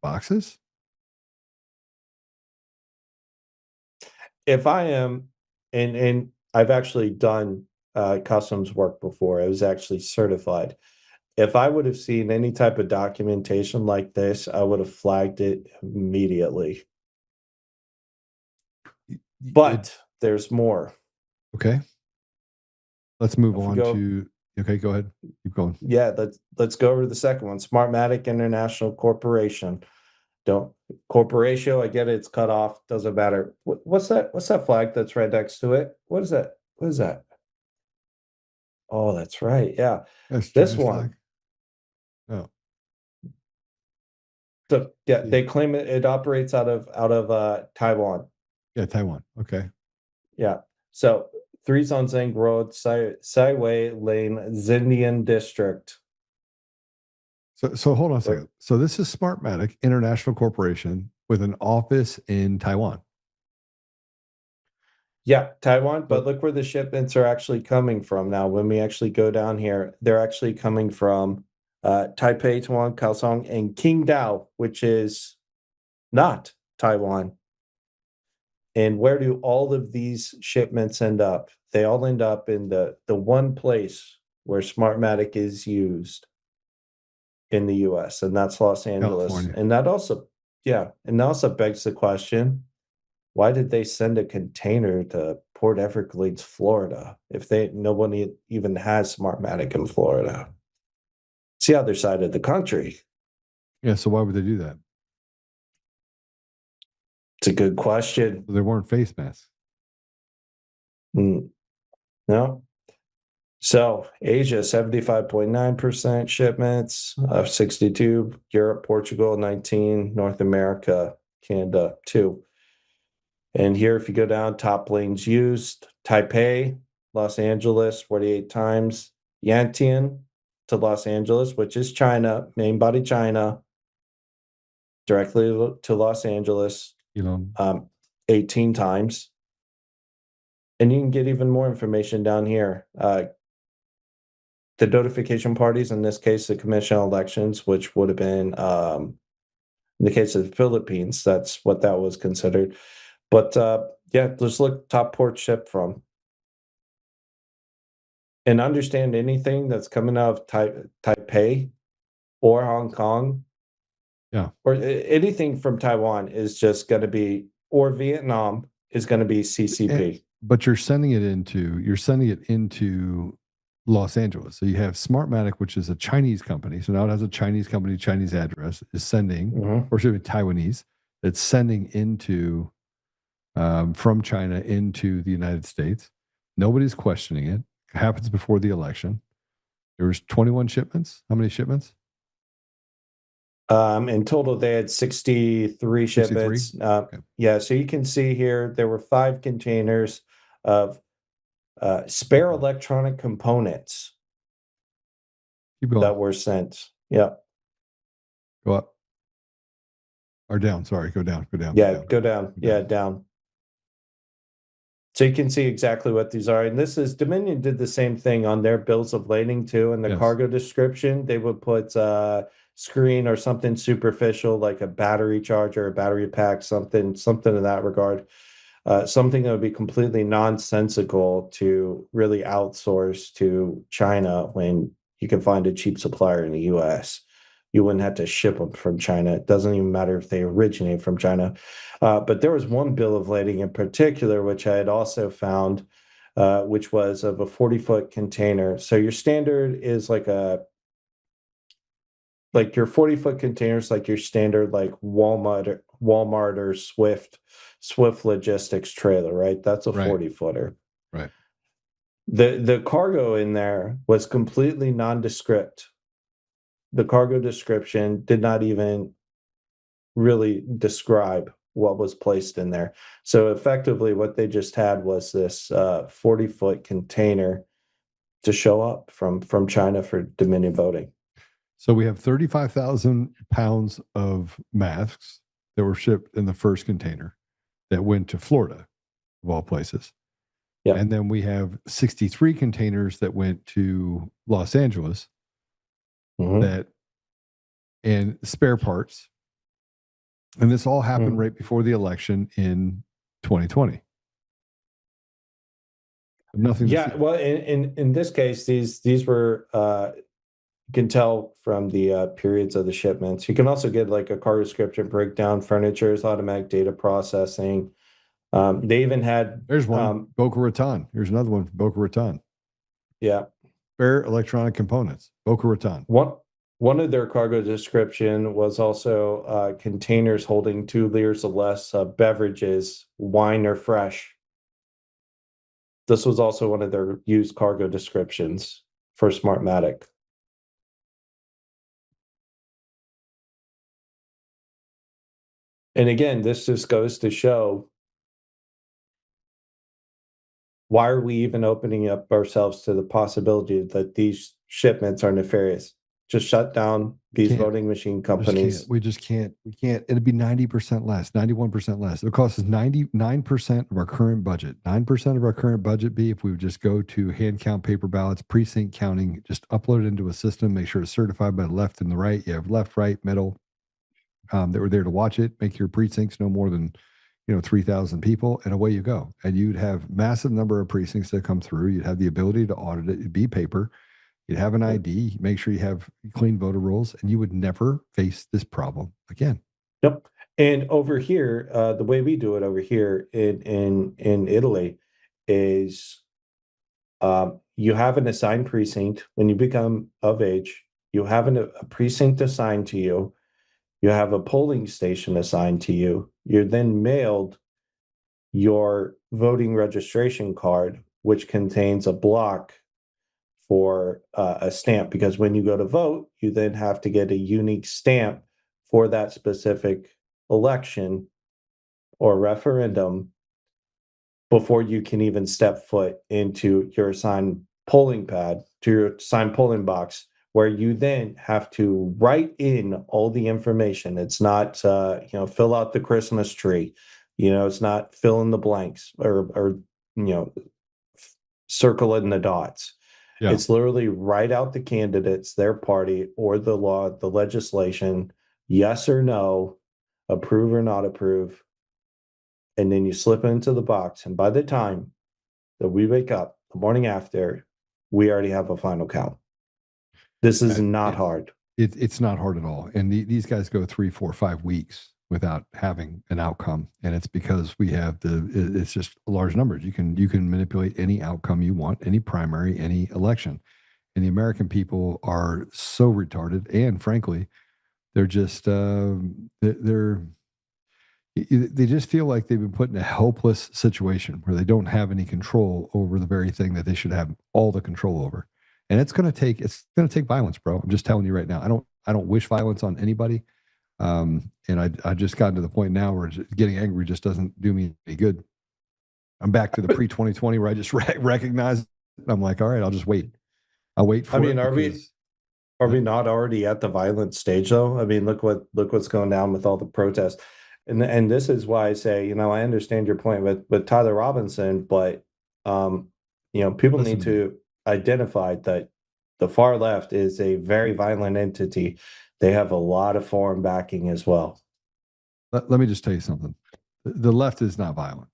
A: Boxes?
B: If I am, and I've actually done customs work before, I was actually certified. If I would have seen any type of documentation like this, I would have flagged it immediately. But there's more.
A: Okay. Let's move
B: If we
A: on
B: go-
A: to. Okay, go ahead. Keep going.
B: Yeah, let's go over to the second one. Smartmatic International Corporation. Corporatio, I get it, it's cut off, doesn't matter. What's that flag that's right next to it? What is that? What is that? Oh, that's right. Yeah.
A: That's
B: This
A: China's
B: one.
A: flag. Oh,
B: So yeah, they claim it operates out of Taiwan.
A: yeah, Taiwan. Okay.
B: Yeah. So 3 Zhang Road, Saiwei Lane, Xindian District.
A: So hold on a second. So this is Smartmatic International Corporation with an office in Taiwan.
B: Yeah, Taiwan, but look where the shipments are actually coming from now. When we actually go down here, they're actually coming from Taipei, Taiwan, Kaohsiung, and Qingdao, which is not Taiwan. And where do all of these shipments end up? They all end up in the one place where Smartmatic is used in the US, and that's Los Angeles.
A: California.
B: And that also begs the question, why did they send a container to Port Everglades, Florida, if nobody even has Smartmatic in Florida? It's the other side of the country.
A: Yeah. So why would they do that?
B: It's a good question.
A: There weren't face masks.
B: No. So Asia, 75.9% shipments, 62, Europe, Portugal, 19, North America, Canada, 2. And here, if you go down, top lanes used, Taipei, Los Angeles, 48 times, Yantian to Los Angeles, which is China, main body China, directly to Los Angeles, 18 times. And you can get even more information down here. The notification parties, in this case, the Commission on Elections, which would have been, in the case of the Philippines, that's what that was considered. But yeah, let's look top port ship from. And understand anything that's coming out of Taipei or Hong Kong, or anything from Taiwan is just going to be, or Vietnam is going to be CCP.
A: But you're sending it into Los Angeles. So you have Smartmatic, which is a Chinese company. So now it has a Chinese company, Chinese address, is sending, or should be Taiwanese, that's sending into from China into the United States. Nobody's questioning it. It happens before the election. There was 21 shipments. How many shipments?
B: In total, they had 63 shipments.
A: Okay.
B: Yeah, so you can see here there were 5 containers of spare electronic components that were sent. Yeah.
A: Go up. Or down. Sorry, go down. Go down.
B: Yeah, go down. Yeah, down. So you can see exactly what these are. And this is, Dominion did the same thing on their bills of lading too. In the cargo description, they would put screen or something superficial like a battery charger, a battery pack, something in that regard. Something that would be completely nonsensical to really outsource to China when you can find a cheap supplier in the US. you wouldn't have to ship them from China. It doesn't even matter if they originate from China. But there was one bill of lading in particular, which I had also found, which was of a 40-foot container. So your standard is like your 40-foot containers, like your standard, like Walmart or Swift Logistics trailer, right? That's a 40-footer.
A: Right.
B: The cargo in there was completely nondescript. The cargo description did not even really describe what was placed in there. So effectively what they just had was this 40-foot container to show up from China for Dominion voting.
A: So we have 35,000 pounds of masks that were shipped in the first container that went to Florida, of all places.
B: Yeah.
A: And then we have 63 containers that went to Los Angeles and spare parts. And this all happened right before the election in 2020. Nothing.
B: Yeah. Well, in this case, these were, you can tell from the periods of the shipments. You can also get like a cargo description breakdown, furniture's automatic data processing. They even had.
A: There's one, Boca Raton. Here's another one from Boca Raton.
B: Yeah.
A: Spare electronic components, Boca Raton.
B: One of their cargo description was also containers holding 2 liters or less of beverages, wine or fresh. This was also one of their used cargo descriptions for Smartmatic. And again, this just goes to show, why are we even opening up ourselves to the possibility that these shipments are nefarious? Just shut down these voting machine companies.
A: We can't. It'd be 90% less, 91% less. It would cost us 99% of our current budget. 9% of our current budget be if we would just go to hand count paper ballots, precinct counting, just upload it into a system, make sure it's certified by the left and the right. You have left, right, middle that were there to watch it, make your precincts no more than 3,000 people, and away you go. And you'd have massive number of precincts that come through. You'd have the ability to audit it. It'd be paper. You'd have an ID, make sure you have clean voter rolls, and you would never face this problem again.
B: Yep. And over here, the way we do it over here in Italy is you have an assigned precinct. When you become of age, you have a precinct assigned to you. You have a polling station assigned to you. You're then mailed your voting registration card, which contains a block for a stamp, because when you go to vote, you then have to get a unique stamp for that specific election or referendum before you can even step foot into your assigned polling pad, to your assigned polling box, where you then have to write in all the information. It's not, fill out the Christmas tree. It's not fill in the blanks or circle in the dots. Yeah. It's literally write out the candidates, their party, or the law, the legislation, yes or no, approve or not approve, and then you slip it into the box. And by the time that we wake up the morning after, we already have a final count. This is not hard.
A: It's not hard at all. And these guys go 3, 4, 5 weeks without having an outcome, and it's because we have it's just large numbers. You can manipulate any outcome you want, any primary, any election, and the American people are so retarded, and frankly, they're just they just feel like they've been put in a helpless situation where they don't have any control over the very thing that they should have all the control over. And it's going to take violence, bro. I'm just telling you right now. I don't wish violence on anybody. And I just gotten to the point now where getting angry just doesn't do me any good. I'm back to the pre-2020 where I just recognize it. I'm like, all right, I'll just wait. I'll wait for it.
B: Are we not already at the violent stage though? I mean, look what's going down with all the protests. And this is why I say, I understand your point with Tyler Robinson, but people need to identify that the far left is a very violent entity. They have a lot of foreign backing as well.
A: Let me just tell you something. The left is not violent.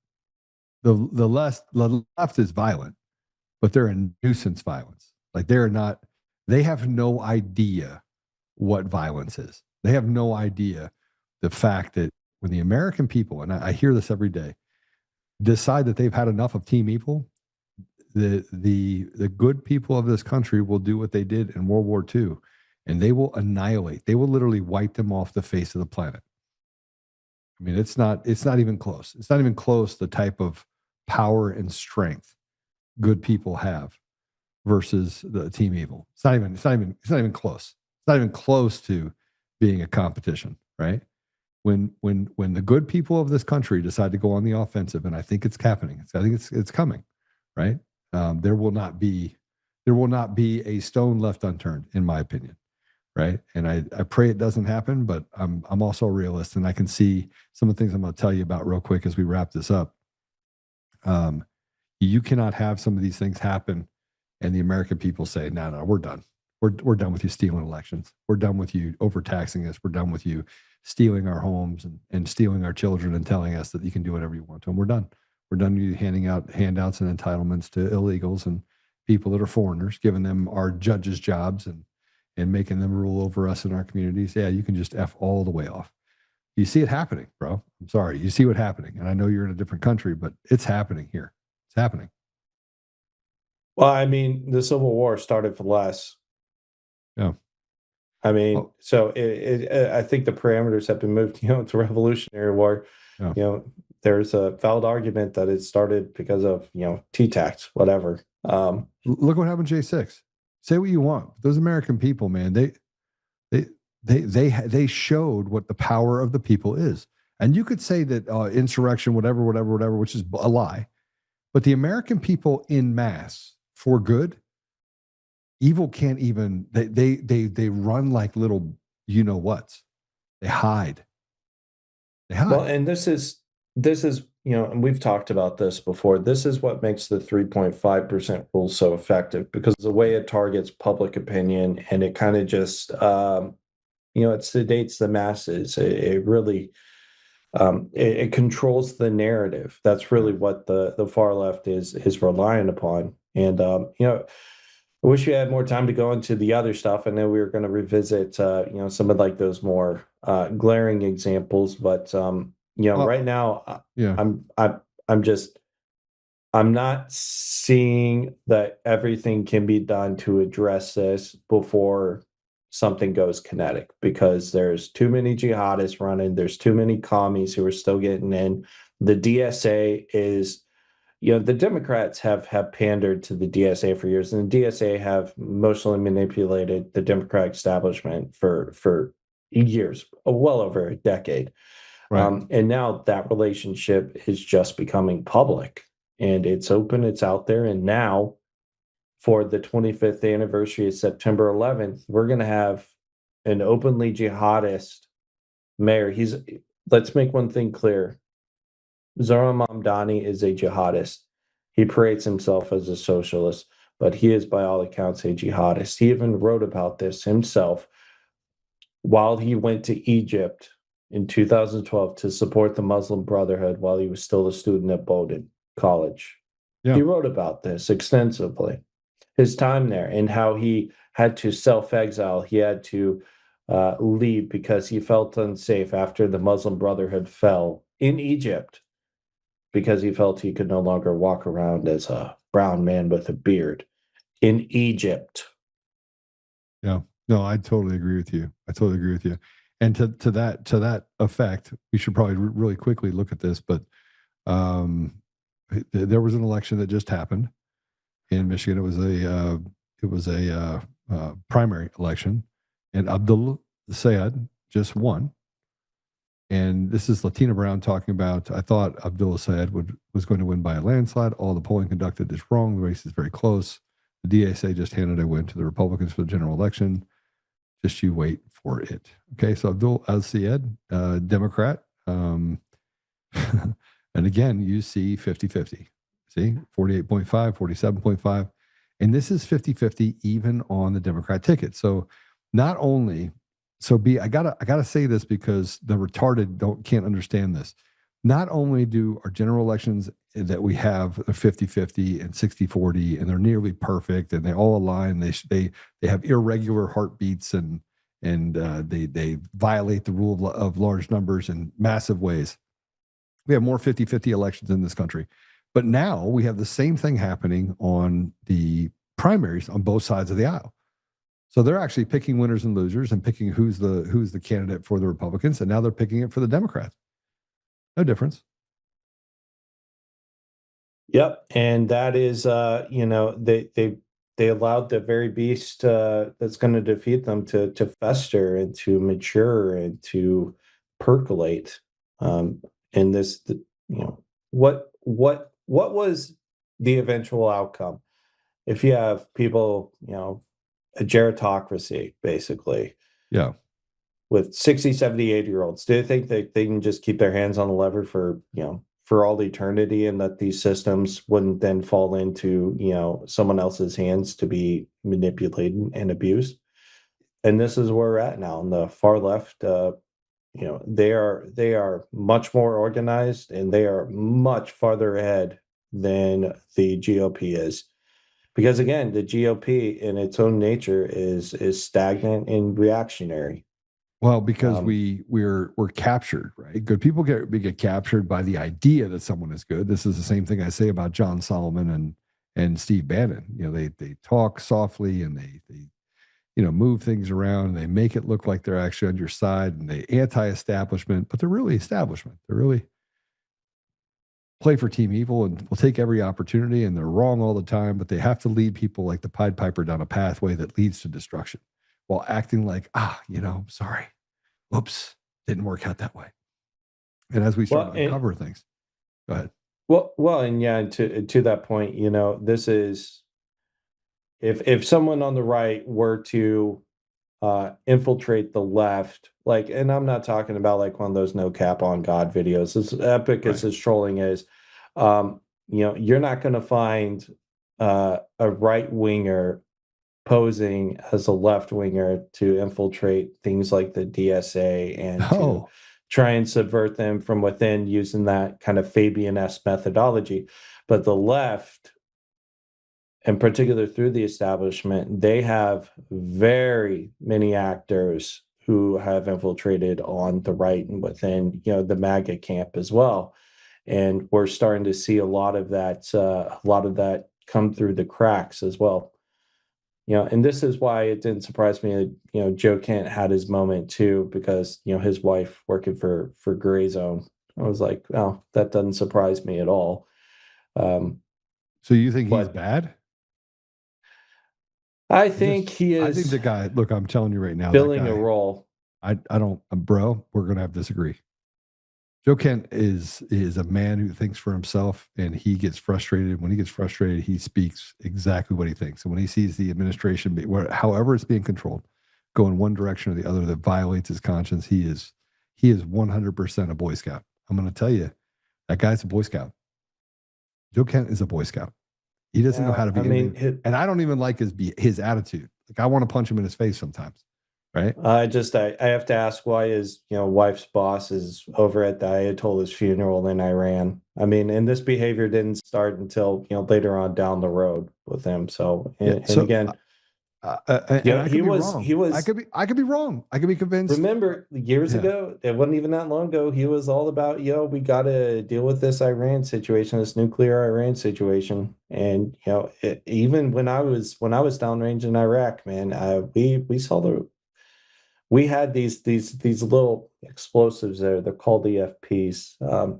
A: The left is violent, but they're a nuisance violence. Like they have no idea what violence is. They have no idea the fact that when the American people, and I hear this every day, decide that they've had enough of team evil, the good people of this country will do what they did in World War II, and they will annihilate. They will literally wipe them off the face of the planet. I mean, it's not even close. It's not even close the type of power and strength good people have versus the team evil. It's not even close. It's not even close to being a competition, right? When the good people of this country decide to go on the offensive, and I think it's happening. I think it's coming, right? There will not be a stone left unturned, in my opinion, right? And I pray it doesn't happen, but I'm also a realist, and I can see some of the things I'm going to tell you about real quick as we wrap this up. You cannot have some of these things happen, and the American people say, "No, we're done. We're done with you stealing elections. We're done with you overtaxing us. We're done with you stealing our homes and stealing our children and telling us that you can do whatever you want to them. We're done. We're done with you handing out handouts and entitlements to illegals and people that are foreigners, giving them our judges' jobs and making them rule over us in our communities. Yeah, you can just F all the way off." You see it happening, bro. I'm sorry. You see what's happening. And I know you're in a different country, but it's happening here. It's happening.
B: Well, I mean, the Civil War started for less.
A: Yeah.
B: I mean, so I think the parameters have been moved, to Revolutionary War.
A: Yeah.
B: There's a valid argument that it started because of, T-tax, whatever.
A: Look what happened to J6. Say what you want. Those American people, man, they showed what the power of the people is. And you could say that insurrection, whatever, which is a lie. But the American people in mass, for good, evil can't even, they run like little you-know-whats. They hide.
B: Well, and this is, and we've talked about this before. This is what makes the 3.5% rule so effective, because the way it targets public opinion, and it kind of just, it sedates the masses. It really, it controls the narrative. That's really what the far left is relying upon. And, I wish we had more time to go into the other stuff. I know we were going to revisit, some of like those more glaring examples, but right now,
A: yeah,
B: I'm not seeing that everything can be done to address this before something goes kinetic, because there's too many jihadists running. There's too many commies who are still getting in. The DSA is, the Democrats have pandered to the DSA for years, and the DSA have emotionally manipulated the Democratic establishment for years, well over a decade.
A: Right.
B: And now that relationship is just becoming public, and it's open, it's out there. And now, for the 25th anniversary of September 11th, we're going to have an openly jihadist mayor. Let's make one thing clear. Zohran Mamdani is a jihadist. He parades himself as a socialist, but he is by all accounts a jihadist. He even wrote about this himself while he went to Egypt in 2012 to support the Muslim Brotherhood while he was still a student at Bowdoin College.
A: Yeah.
B: He wrote about this extensively, his time there, and how he had to self-exile. He had to leave because he felt unsafe after the Muslim Brotherhood fell in Egypt, because he felt he could no longer walk around as a brown man with a beard in Egypt.
A: Yeah. No, I totally agree with you. And to that effect, we should probably really quickly look at this. But there was an election that just happened in Michigan. It was a primary election, and Abdul Sayed just won. And this is Latina Brown talking about, I thought Abdullah Sayed was going to win by a landslide. All the polling conducted is wrong. The race is very close. The DSA just handed a win to the Republicans for the general election. Just you wait for it. Okay, so Abdul Sayed, Democrat. And again, you see 50-50. See, 48.5, 47.5. And this is 50-50 even on the Democrat ticket. So not only... I gotta say this, because the retarded can't understand this. Not only do our general elections that we have 50-50 and 60-40, and they're nearly perfect, and they all align. They have irregular heartbeats and they violate the rule of large numbers in massive ways. We have more 50-50 elections in this country. But now we have the same thing happening on the primaries on both sides of the aisle. So they're actually picking winners and losers and picking who's the candidate for the Republicans, and now they're picking it for the Democrats. No difference.
B: Yep, and that is, they allowed the very beast that's going to defeat them to fester and to mature and to percolate. And this, what was the eventual outcome? If you have people, a gerontocracy, basically.
A: Yeah.
B: With 60, 70, 80-year-olds, do you think that they can just keep their hands on the lever for all eternity, and that these systems wouldn't then fall into, someone else's hands to be manipulated and abused? And this is where we're at now. On the far left, they are much more organized, and they are much farther ahead than the GOP is. Because again, the GOP in its own nature is stagnant and reactionary.
A: Well, because we're captured, right? Good people get captured by the idea that someone is good. This is the same thing I say about John Solomon and Steve Bannon. They talk softly, and they move things around, and they make it look like they're actually on your side, and they anti-establishment, but they're really establishment. They're really play for Team Evil and will take every opportunity, and they're wrong all the time, but they have to lead people like the Pied Piper down a pathway that leads to destruction, while acting like, sorry, oops, didn't work out that way. And as we start to uncover things, go ahead.
B: Well, and yeah, to that point, this is, if someone on the right were to infiltrate the left, and I'm not talking about like one of those no cap on God videos, as epic as this trolling is, you're not going to find a right winger posing as a left winger to infiltrate things like the DSA and to try and subvert them from within using that kind of Fabian-esque methodology. But the left, in particular through the establishment, they have very many actors who have infiltrated on the right and within, the MAGA camp as well. And we're starting to see a lot of that come through the cracks as well. And this is why it didn't surprise me that, Joe Kent had his moment too, because, his wife working for Gray Zone. I was like, oh, that doesn't surprise me at all.
A: So you think he's bad?
B: I think he is.
A: I think the guy, look, I'm telling you right now,
B: filling a role.
A: I don't, bro, we're going to have to disagree. Joe Kent is a man who thinks for himself, and he gets frustrated. When he gets frustrated, he speaks exactly what he thinks. And when he sees the administration, however it's being controlled, go in one direction or the other that violates his conscience, he is 100% a Boy Scout. I'm going to tell you, that guy's a Boy Scout. Joe Kent is a Boy Scout. He doesn't know how to be. And I don't even like his attitude. Like, I want to punch him in his face sometimes. Right. I
B: have to ask why his wife's boss is over at the Ayatollah's funeral in Iran. I mean, and this behavior didn't start until later on down the road with him. So again, he was. I could be wrong. I could be convinced. Remember, years ago, it wasn't even that long ago. He was all about, we got to deal with this Iran situation, this nuclear Iran situation. And even when I was downrange in Iraq, man, we saw we had these little explosives there. They're called EFPs,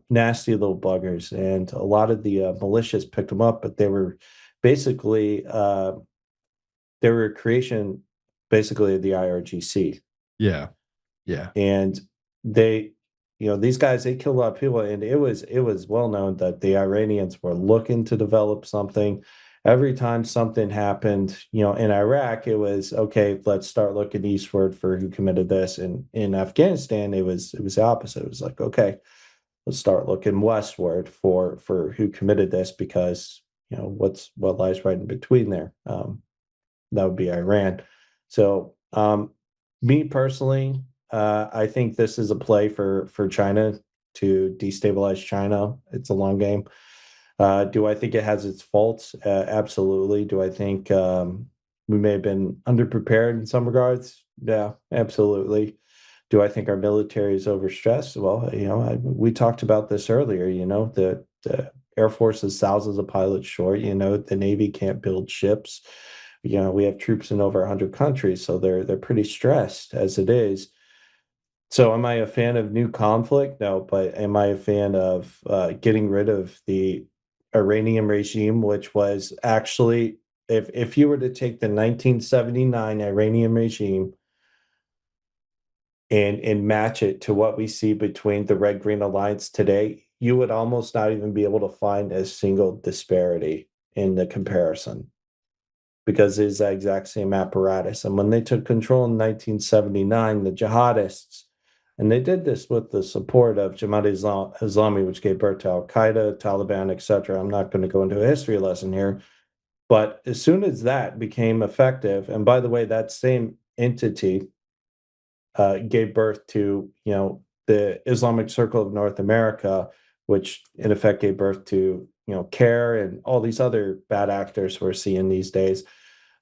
B: nasty little buggers, and a lot of the militias picked them up. But they were basically a creation, basically of the IRGC.
A: Yeah.
B: And they, these guys, they killed a lot of people, and it was well known that the Iranians were looking to develop something. Every time something happened, in Iraq, it was, okay, let's start looking eastward for who committed this. And in Afghanistan, it was the opposite. It was like, okay, let's start looking westward for who committed this, because, what lies right in between there. That would be Iran. So me personally, I think this is a play for China to destabilize China. It's a long game. Do I think it has its faults? Absolutely. Do I think we may have been underprepared in some regards. Yeah, absolutely. Do I think our military is overstressed? Well, we talked about this earlier. The Air Force is thousands of pilots short. The Navy can't build ships. We have troops in over 100 countries, so they're pretty stressed as it is. So, am I a fan of new conflict? No, but am I a fan of getting rid of the Iranian regime, which was actually, if you were to take the 1979 Iranian regime and match it to what we see between the Red Green Alliance today, you would almost not even be able to find a single disparity in the comparison because it's the exact same apparatus. And when they took control in 1979, the jihadists, and they did this with the support of Jamaat Islami, which gave birth to Al Qaeda, Taliban, etc. I'm not going to go into a history lesson here, but as soon as that became effective, and by the way, that same entity gave birth to, the Islamic Circle of North America, which in effect gave birth to, CARE and all these other bad actors we're seeing these days.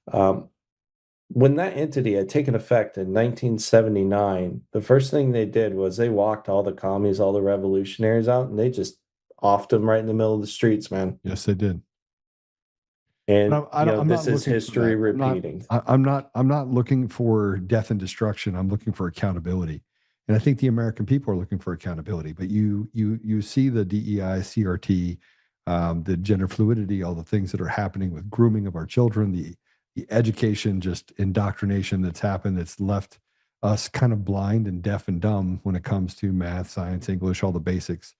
B: When that entity had taken effect in 1979, the first thing they did was they walked all the commies, all the revolutionaries out, and they just offed them right in the middle of the streets, man.
A: Yes, they did.
B: And
A: I'm
B: this
A: not
B: is
A: looking for
B: history
A: that.
B: repeating.
A: I'm not looking for death and destruction. I'm looking for accountability. And I think the American people are looking for accountability. But you see the DEI, CRT, the gender fluidity, all the things that are happening with grooming of our children, the education, just indoctrination that's happened, that's left us kind of blind and deaf and dumb when it comes to math, science, English, all the basics.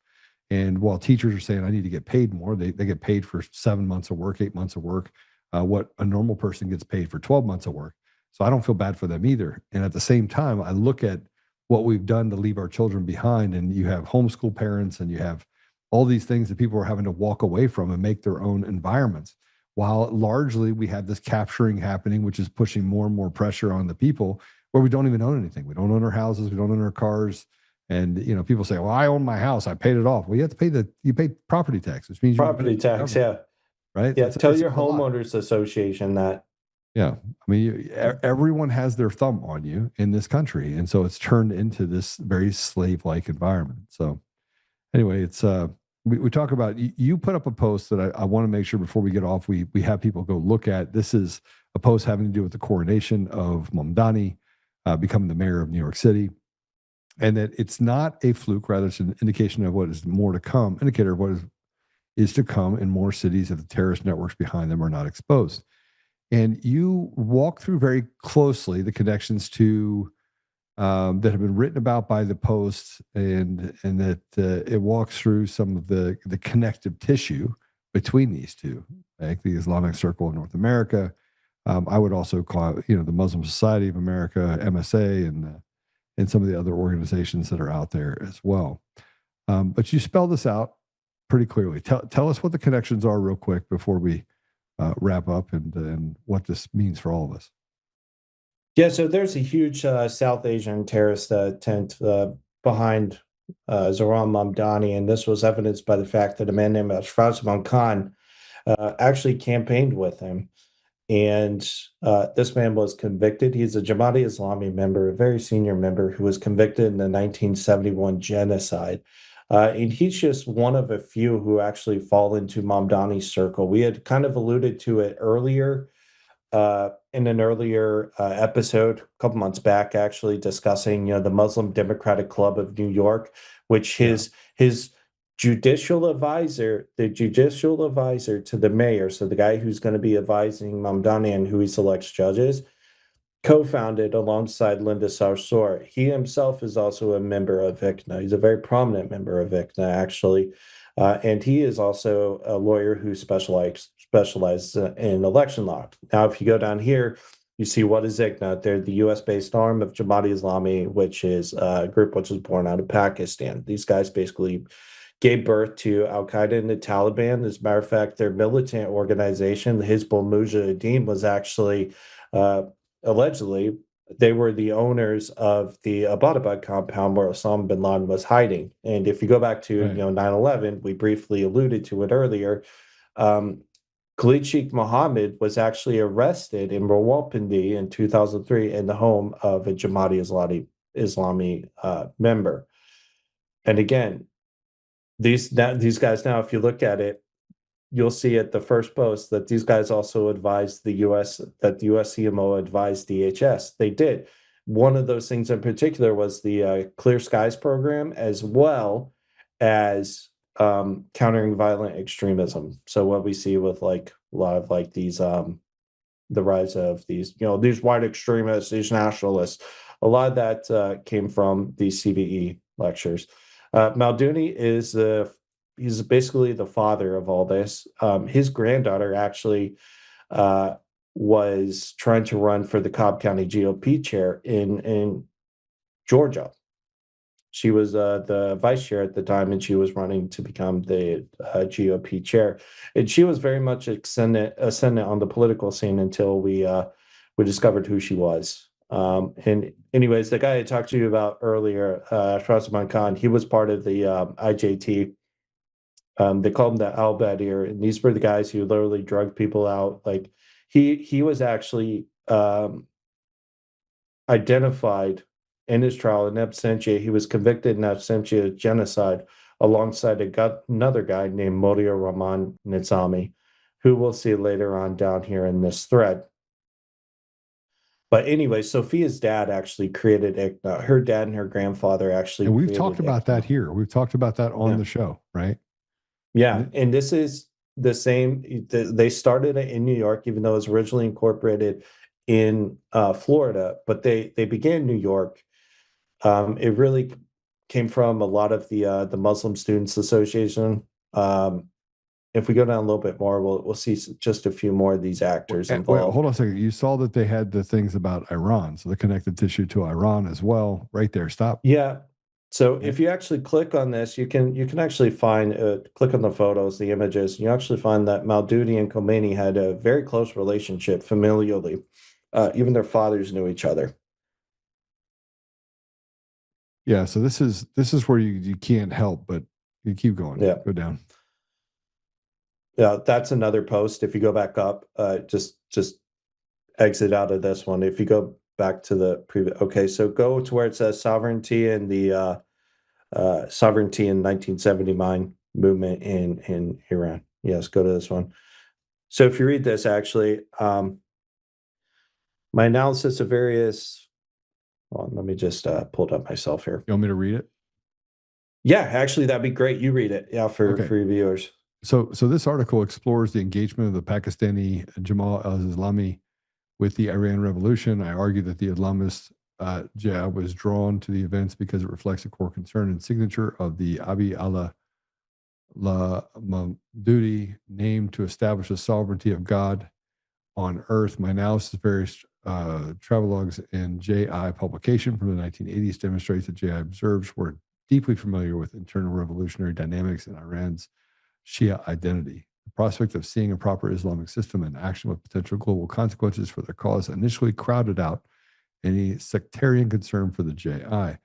A: And while teachers are saying, I need to get paid more, they get paid for 7 months of work, 8 months of work, what a normal person gets paid for 12 months of work. So I don't feel bad for them either. And at the same time, I look at what we've done to leave our children behind. And you have homeschool parents and you have all these things that people are having to walk away from and make their own environments. While largely we have this capturing happening, which is pushing more and more pressure on the people where we don't even own anything. We don't own our houses. We don't own our cars. And, people say, well, I own my house. I paid it off. Well, you have to pay property tax, which means
B: property tax. Yeah.
A: Right.
B: Yeah. Tell your homeowners association that.
A: Yeah. I mean, everyone has their thumb on you in this country. And so it's turned into this very slave-like environment. So anyway, it's, we talk about, you put up a post that I want to make sure before we get off, we have people go look at. This is a post having to do with the coronation of Mamdani becoming the mayor of New York City. And that it's not a fluke, rather it's an indication of what is more to come, indicator of what is to come in more cities if the terrorist networks behind them are not exposed. And you walk through very closely the connections to that have been written about by the Post, and that it walks through some of the connective tissue between these two, like the Islamic Circle of North America. I would also call it, the Muslim Society of America, MSA, and some of the other organizations that are out there as well. But you spell this out pretty clearly. Tell us what the connections are real quick before we wrap up and what this means for all of us.
B: Yeah, so there's a huge South Asian terrorist tent behind Zoran Mamdani, and this was evidenced by the fact that a man named Ashfaq Khan actually campaigned with him. And this man was convicted. He's a Jamaat Islami member, a very senior member who was convicted in the 1971 genocide. And he's just one of a few who actually fall into Mamdani's circle. We had kind of alluded to it earlier in an earlier episode, a couple months back, actually discussing, the Muslim Democratic Club of New York, which his judicial advisor, the judicial advisor to the mayor, so the guy who's going to be advising Mamdani and who he selects judges, co-founded alongside Linda Sarsour. He himself is also a member of ICNA. He's a very prominent member of ICNA, actually. And he is also a lawyer who specializes in election law. Now, if you go down here, you see what is ICNA. They're the U.S.-based arm of Jamaat Islami, which is a group which was born out of Pakistan. These guys basically gave birth to Al Qaeda and the Taliban. As a matter of fact, their militant organization, the Hizbul Mujahideen, was actually allegedly they were the owners of the Abbottabad compound where Osama bin Laden was hiding. And if you go back to 9/11, we briefly alluded to it earlier. Khalid Sheikh Mohammed was actually arrested in Rawalpindi in 2003 in the home of a Islami member. And again, these guys now, if you look at it, you'll see at the first post that these guys also advised the U.S. that the U.S. CMO advised DHS. They did. One of those things in particular was the Clear Skies program, as well as countering violent extremism. So what we see with like a lot of like these the rise of these, you know, these white extremists, these nationalists, a lot of that came from these CVE lectures. Muldooney is he's basically the father of all this. His granddaughter actually was trying to run for the Cobb County GOP chair in Georgia. She was the vice chair at the time, and she was running to become the GOP chair. And she was very much ascendant on the political scene until we discovered who she was. And anyways, the guy I talked to you about earlier, Shahzman Khan, he was part of the IJT. They called him the Al-Badir, and these were the guys who literally drugged people out. Like he was actually identified in his trial in absentia. He was convicted in absentia of genocide alongside another guy named Modiur Rahman Nizami, who we'll see later on down here in this thread. But anyway, Sophia's dad actually created ICNA. Her dad and her grandfather actually
A: And we've talked about that here. We've talked about that on the show, right?
B: Yeah, and this is the same. They started it in New York, even though it was originally incorporated in Florida, but they began in New York. It really came from a lot of the Muslim Students Association. If we go down a little bit more, we'll see just a few more of these actors involved.
A: Wait, hold on a second. You saw that they had the things about Iran, so the connective tissue to Iran as well, right there. Stop.
B: Yeah. So if you actually click on this, you can actually find click on the photos, the images. You actually find that Maududi and Khomeini had a very close relationship familially. Even their fathers knew each other.
A: Yeah. So this is where you can't help but you keep going.
B: Yeah.
A: Go down.
B: Yeah, that's another post. If you go back up, just exit out of this one. If you go back to the previous, okay, so go to where it says sovereignty and the sovereignty in 1979 movement in Iran. Yes, go to this one. So if you read this, actually, my analysis of various. Well, let me just pull it up myself here.
A: You want me to read it?
B: Yeah, actually, that'd be great. You read it, yeah, for your viewers.
A: So this article explores the engagement of the Pakistani Jamal al-Islami with the Iran Revolution. I argue that the Islamist jihad was drawn to the events because it reflects a core concern and signature of the Abi Allah Maududi, named to establish the sovereignty of God on earth. My analysis of various travelogues and JI publication from the 1980s demonstrates that JI observers were deeply familiar with internal revolutionary dynamics in Iran's Shia identity. The prospect of seeing a proper Islamic system in action with potential global consequences for their cause initially crowded out any sectarian concern for the JI.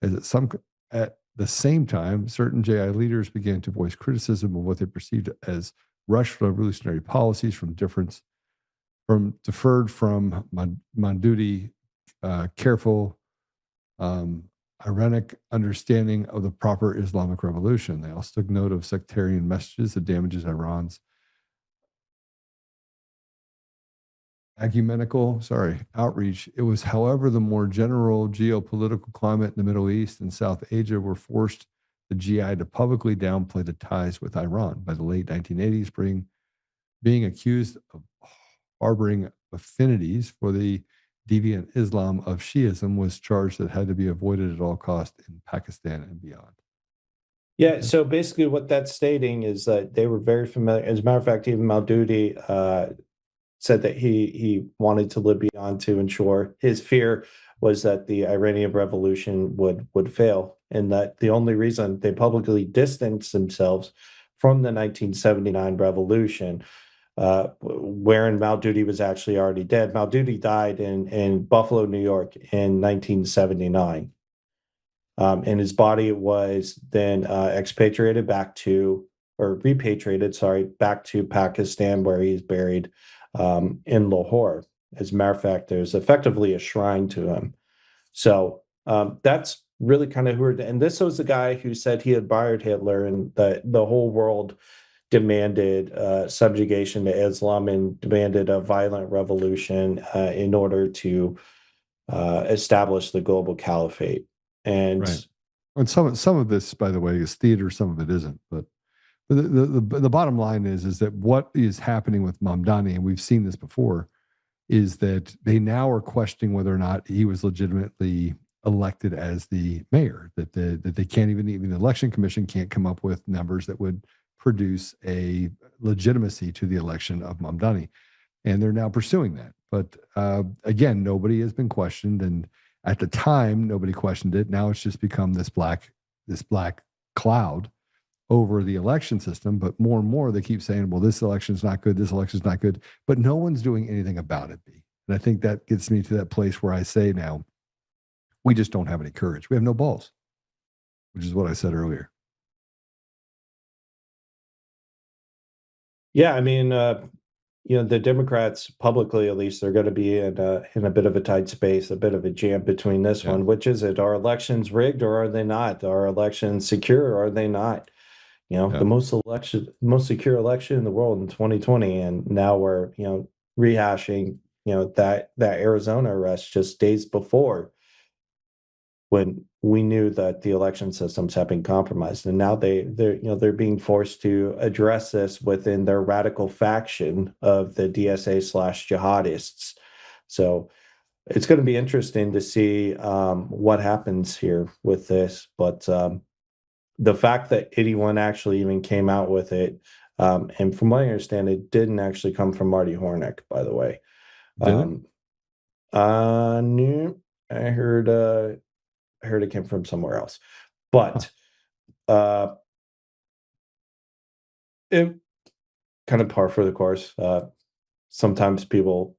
A: At the same time, certain JI leaders began to voice criticism of what they perceived as rushed revolutionary policies deferred from Maududi, careful Iranic understanding of the proper Islamic revolution. They also took note of sectarian messages that damages Iran's ecumenical outreach. It was, however, the more general geopolitical climate in the Middle East and South Asia were forced the GI to publicly downplay the ties with Iran. By the late 1980s, being accused of harboring affinities for the deviant Islam of Shiism was charged that had to be avoided at all costs in Pakistan and beyond.
B: Yeah, so basically what that's stating is that they were very familiar. As a matter of fact, even Maududi said that he wanted to live beyond to ensure his fear was that the Iranian Revolution would fail, and that the only reason they publicly distanced themselves from the 1979 revolution, wherein Maududi was actually already dead. Maududi died in Buffalo, New York in 1979. And his body was then expatriated back to or repatriated, sorry, back to Pakistan, where he's buried in Lahore. As a matter of fact, there's effectively a shrine to him. So that's really kind of and this was the guy who said he admired Hitler, and the whole world demanded subjugation to Islam and demanded a violent revolution in order to establish the global caliphate. And
A: right. And some of this, by the way, is theater. Some of it isn't. But the bottom line is that what is happening with Mamdani, and we've seen this before, is that they now are questioning whether or not he was legitimately elected as the mayor. That they can't even the election commission can't come up with numbers that would produce a legitimacy to the election of Mamdani, and they're now pursuing that. But again, nobody has been questioned, and at the time, nobody questioned it. Now it's just become this black cloud over the election system. But more and more, they keep saying, "Well, this election's not good. This election's not good." But no one's doing anything about it. And I think that gets me to that place where I say now, we just don't have any courage. We have no balls, which is what I said earlier.
B: Yeah, I mean, the Democrats publicly, at least, they're going to be in a bit of a tight space, a bit of a jam between this one. Which is it? Are elections rigged or are they not? Are elections secure or are they not? The most secure election in the world in 2020, and now we're rehashing that Arizona arrest just days before, when we knew that the election systems have been compromised, and now they're being forced to address this within their radical faction of the DSA/jihadists. So it's going to be interesting to see what happens here with this. But the fact that anyone actually even came out with it, and from what I understand, it didn't actually come from Marty Hornick, by the way.
A: Did
B: No, I heard it came from somewhere else, but it kind of par for the course. Sometimes people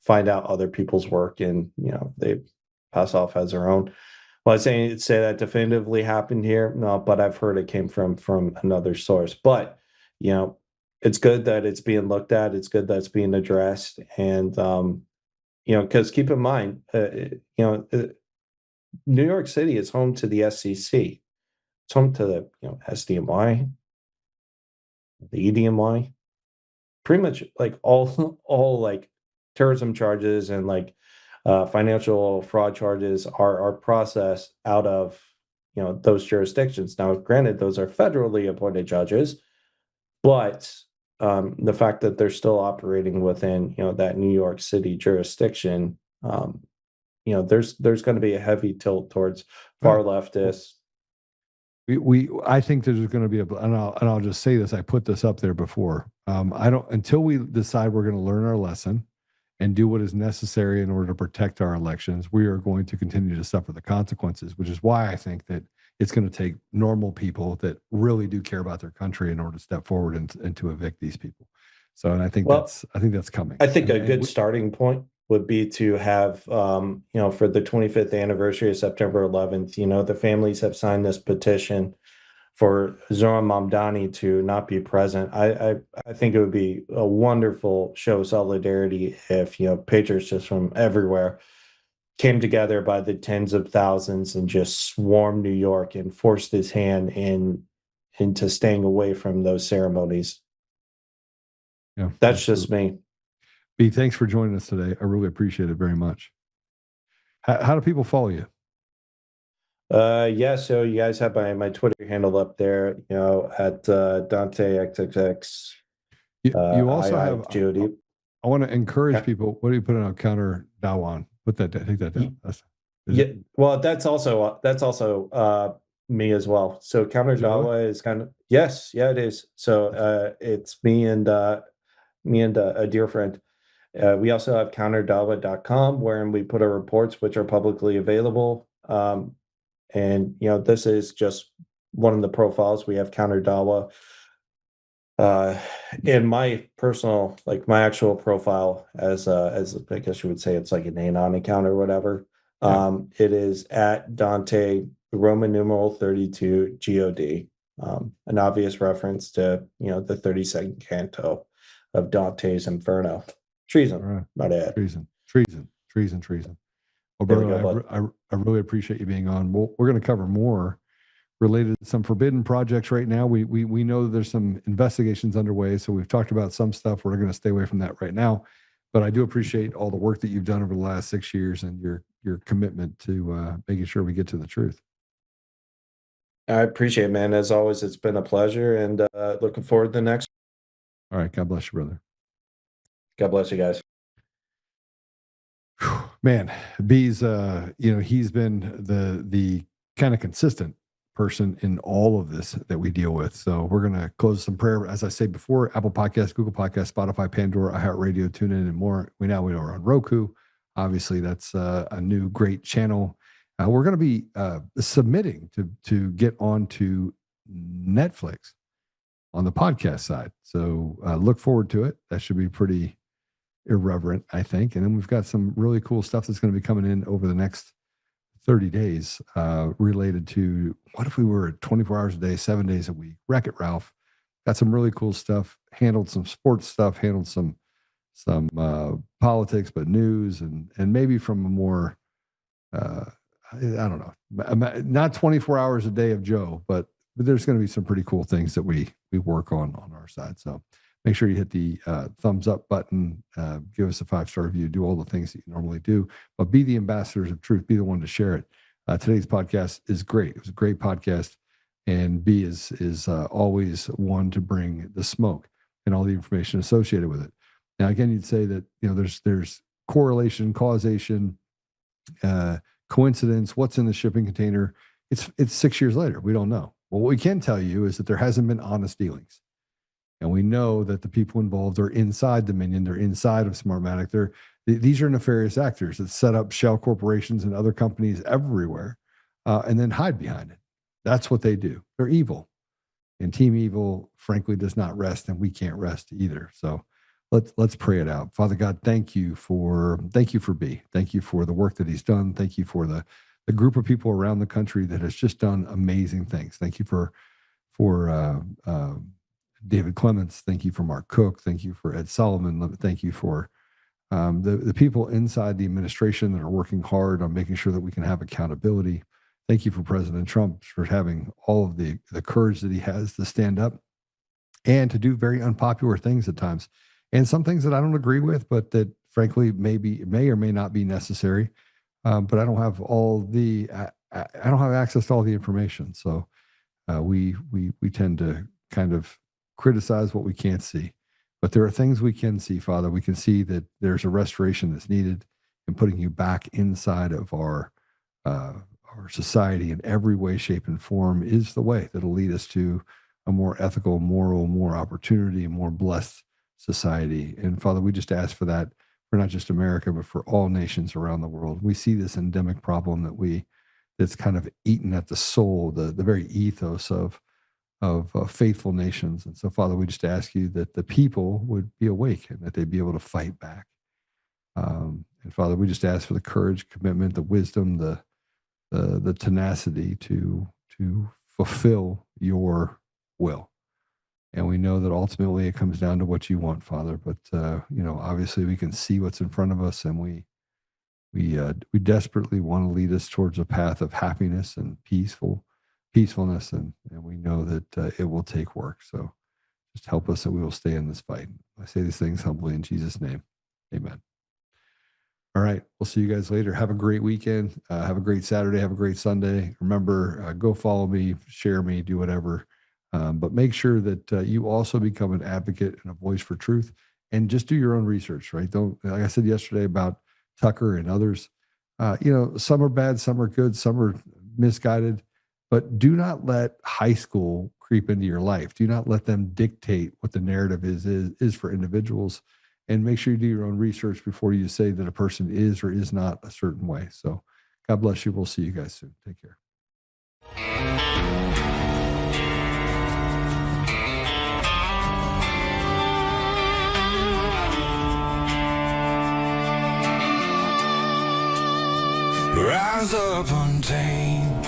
B: find out other people's work and they pass off as their own. Well, I say that definitively happened here, no, but I've heard it came from another source. But it's good that it's being looked at. It's good that it's being addressed, and because keep in mind, New York City is home to the SEC. It's home to the SDNY, the EDNY, pretty much like all like terrorism charges and like financial fraud charges are processed out of those jurisdictions. Now, granted, those are federally appointed judges, but the fact that they're still operating within that New York City jurisdiction, there's going to be a heavy tilt towards far leftists.
A: I think there's going to be and I'll just say this. I put this up there before. Until we decide we're going to learn our lesson and do what is necessary in order to protect our elections, we are going to continue to suffer the consequences, which is why I think that it's going to take normal people that really do care about their country in order to step forward and to evict these people. So, and I think that's coming.
B: I think a good starting point would be to have, for the 25th anniversary of September 11th, the families have signed this petition for Zoran Mamdani to not be present. I think it would be a wonderful show of solidarity if, patriots just from everywhere came together by the tens of thousands and just swarmed New York and forced his hand into staying away from those ceremonies.
A: Yeah,
B: that's just me.
A: B, thanks for joining us today. I really appreciate it very much. How do people follow you?
B: Yeah, so you guys have my Twitter handle up there, at DanteXXX.
A: You also have
B: Jody.
A: I want to encourage people. What do you put on counter Dawan? Put that down. Take that down.
B: Well, that's also me as well. So counter Dawa is kind of it is. So it's me and a dear friend. We also have counterdawa.com, wherein we put our reports, which are publicly available. And this is just one of the profiles. We have Counter Dawa. In my personal, my actual profile, as I guess you would say, it's like an anon account or whatever. It is at Dante Roman numeral 32 God. an obvious reference to, the 32nd canto of Dante's Inferno. Treason,
A: All right.
B: might add.
A: Treason. Well,
B: There we
A: brother,
B: go,
A: I really appreciate you being on. We're going to cover more related to some forbidden projects right now. We know that there's some investigations underway, so we've talked about some stuff. We're going to stay away from that right now. But I do appreciate all the work that you've done over the last 6 years and your commitment to making sure we get to the truth.
B: I appreciate it, man. As always, it's been a pleasure, and looking forward to the next.
A: All right. God bless you, brother.
B: God bless you guys.
A: Whew, man, B's, he's been the kind of consistent person in all of this that we deal with. So we're going to close some prayer. As I say before, Apple Podcasts, Google Podcasts, Spotify, Pandora, iHeartRadio, TuneIn, and more. We know we're on Roku. Obviously, that's a new great channel. We're going to be submitting to get onto Netflix on the podcast side. So look forward to it. That should be pretty irreverent, I think. And then we've got some really cool stuff that's going to be coming in over the next 30 days related to what if we were 24 hours a day, 7 days a week. Wreck-It Ralph got some really cool stuff, handled some sports stuff, handled some politics, but news and maybe from a more I don't know, not 24 hours a day of Joe, but there's going to be some pretty cool things that we work on our side. So make sure you hit the thumbs up button, give us a 5-star review, do all the things that you normally do, but be the ambassadors of truth, be the one to share it. Today's podcast is great. It was a great podcast, and B is always one to bring the smoke and all the information associated with it. Now, again, you'd say that, there's correlation, causation, coincidence, what's in the shipping container. It's 6 years later. We don't know. Well, what we can tell you is that there hasn't been honest dealings. And we know that the people involved are inside Dominion. They're inside of Smartmatic. These are nefarious actors that set up shell corporations and other companies everywhere and then hide behind it. That's what they do. They're evil. And Team Evil, frankly, does not rest, and we can't rest either. So let's pray it out. Father God, thank you for B. Thank you for the work that he's done. Thank you for the group of people around the country that has just done amazing things. Thank you for David Clements. Thank you for Mark Cook. Thank you for Ed Solomon. Thank you for the people inside the administration that are working hard on making sure that we can have accountability. Thank you for President Trump for having all of the courage that he has to stand up and to do very unpopular things at times. And some things that I don't agree with, but that frankly may or may not be necessary. But I don't have I don't have access to all the information. So we tend to kind of criticize what we can't see. But there are things we can see, Father. We can see that there's a restoration that's needed, and putting you back inside of our society in every way, shape, and form is the way that'll lead us to a more ethical, moral, more opportunity, and more blessed society. And Father, we just ask for that for not just America, but for all nations around the world. We see this endemic problem that's kind of eaten at the soul, the very ethos of faithful nations. And so, Father, we just ask you that the people would be awake and that they'd be able to fight back. And Father, we just ask for the courage, commitment, the wisdom, the tenacity to fulfill your will. And we know that ultimately it comes down to what you want, Father. But obviously we can see what's in front of us, and we desperately want to lead us towards a path of happiness and peacefulness, and we know that it will take work. So just help us that we will stay in this fight. I say these things humbly in Jesus' name. Amen. All right. We'll see you guys later. Have a great weekend. Have a great Saturday. Have a great Sunday. Remember, go follow me, share me, do whatever. But make sure that you also become an advocate and a voice for truth, and just do your own research, right? Don't, like I said yesterday about Tucker and others, some are bad, some are good, some are misguided, but do not let high school creep into your life. Do not let them dictate what the narrative is for individuals, and make sure you do your own research before you say that a person is or is not a certain way. So God bless you. We'll see you guys soon. Take care.
G: Rise up untamed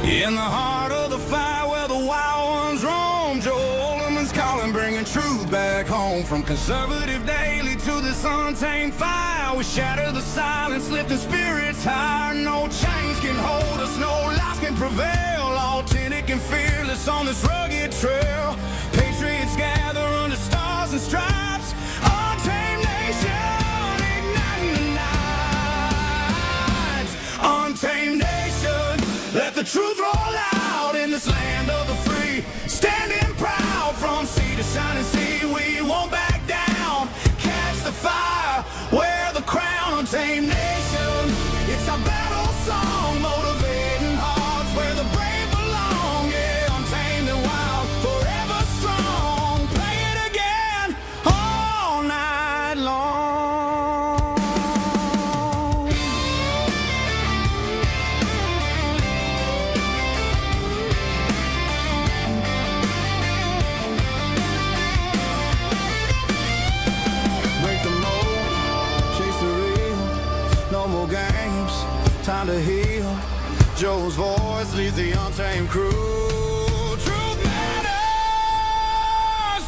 G: in the heart of the fire where the wild ones roam. Joe Oltmann's calling, bringing truth back home. From conservative daily to this untamed fire, we shatter the silence, lifting spirits higher. No chains can hold us, no lies can prevail. Authentic and fearless on this rugged trail. Patriots gather under stars and stripes. Untamed nation, igniting the night. Untamed nation, let the truth roll out in this land of the free. Standing proud from sea to shining sea, we won't back down. Catch the fire, wear the crown. Untamed nation, it's our battle song, motivating hearts where the brave belong. Yeah, untamed and wild, forever strong. Play it again all night long. Break the mold, chase the real. No more games, time to heal. Joe's voice leads the untamed crew. Truth matters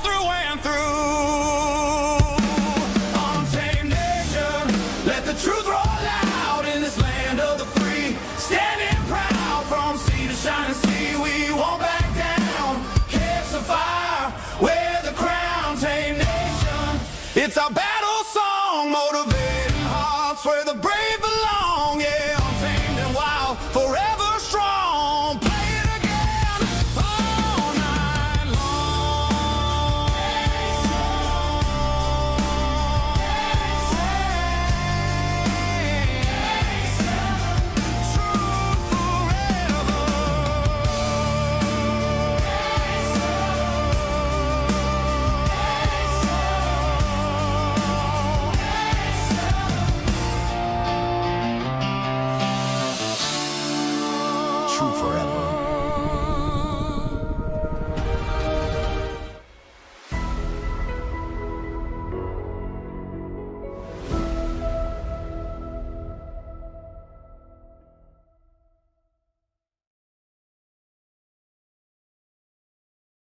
G: through and through. Untamed nation, let the truth roll out in this land of the free. Standing proud from sea to shining sea, we won't back down. Catch the fire, wear the crown. Untamed nation, it's our battle song, motivating hearts where the brave belong. Yeah, untamed and wild, forever strong. Play it again all night long. Truth forever. True forever.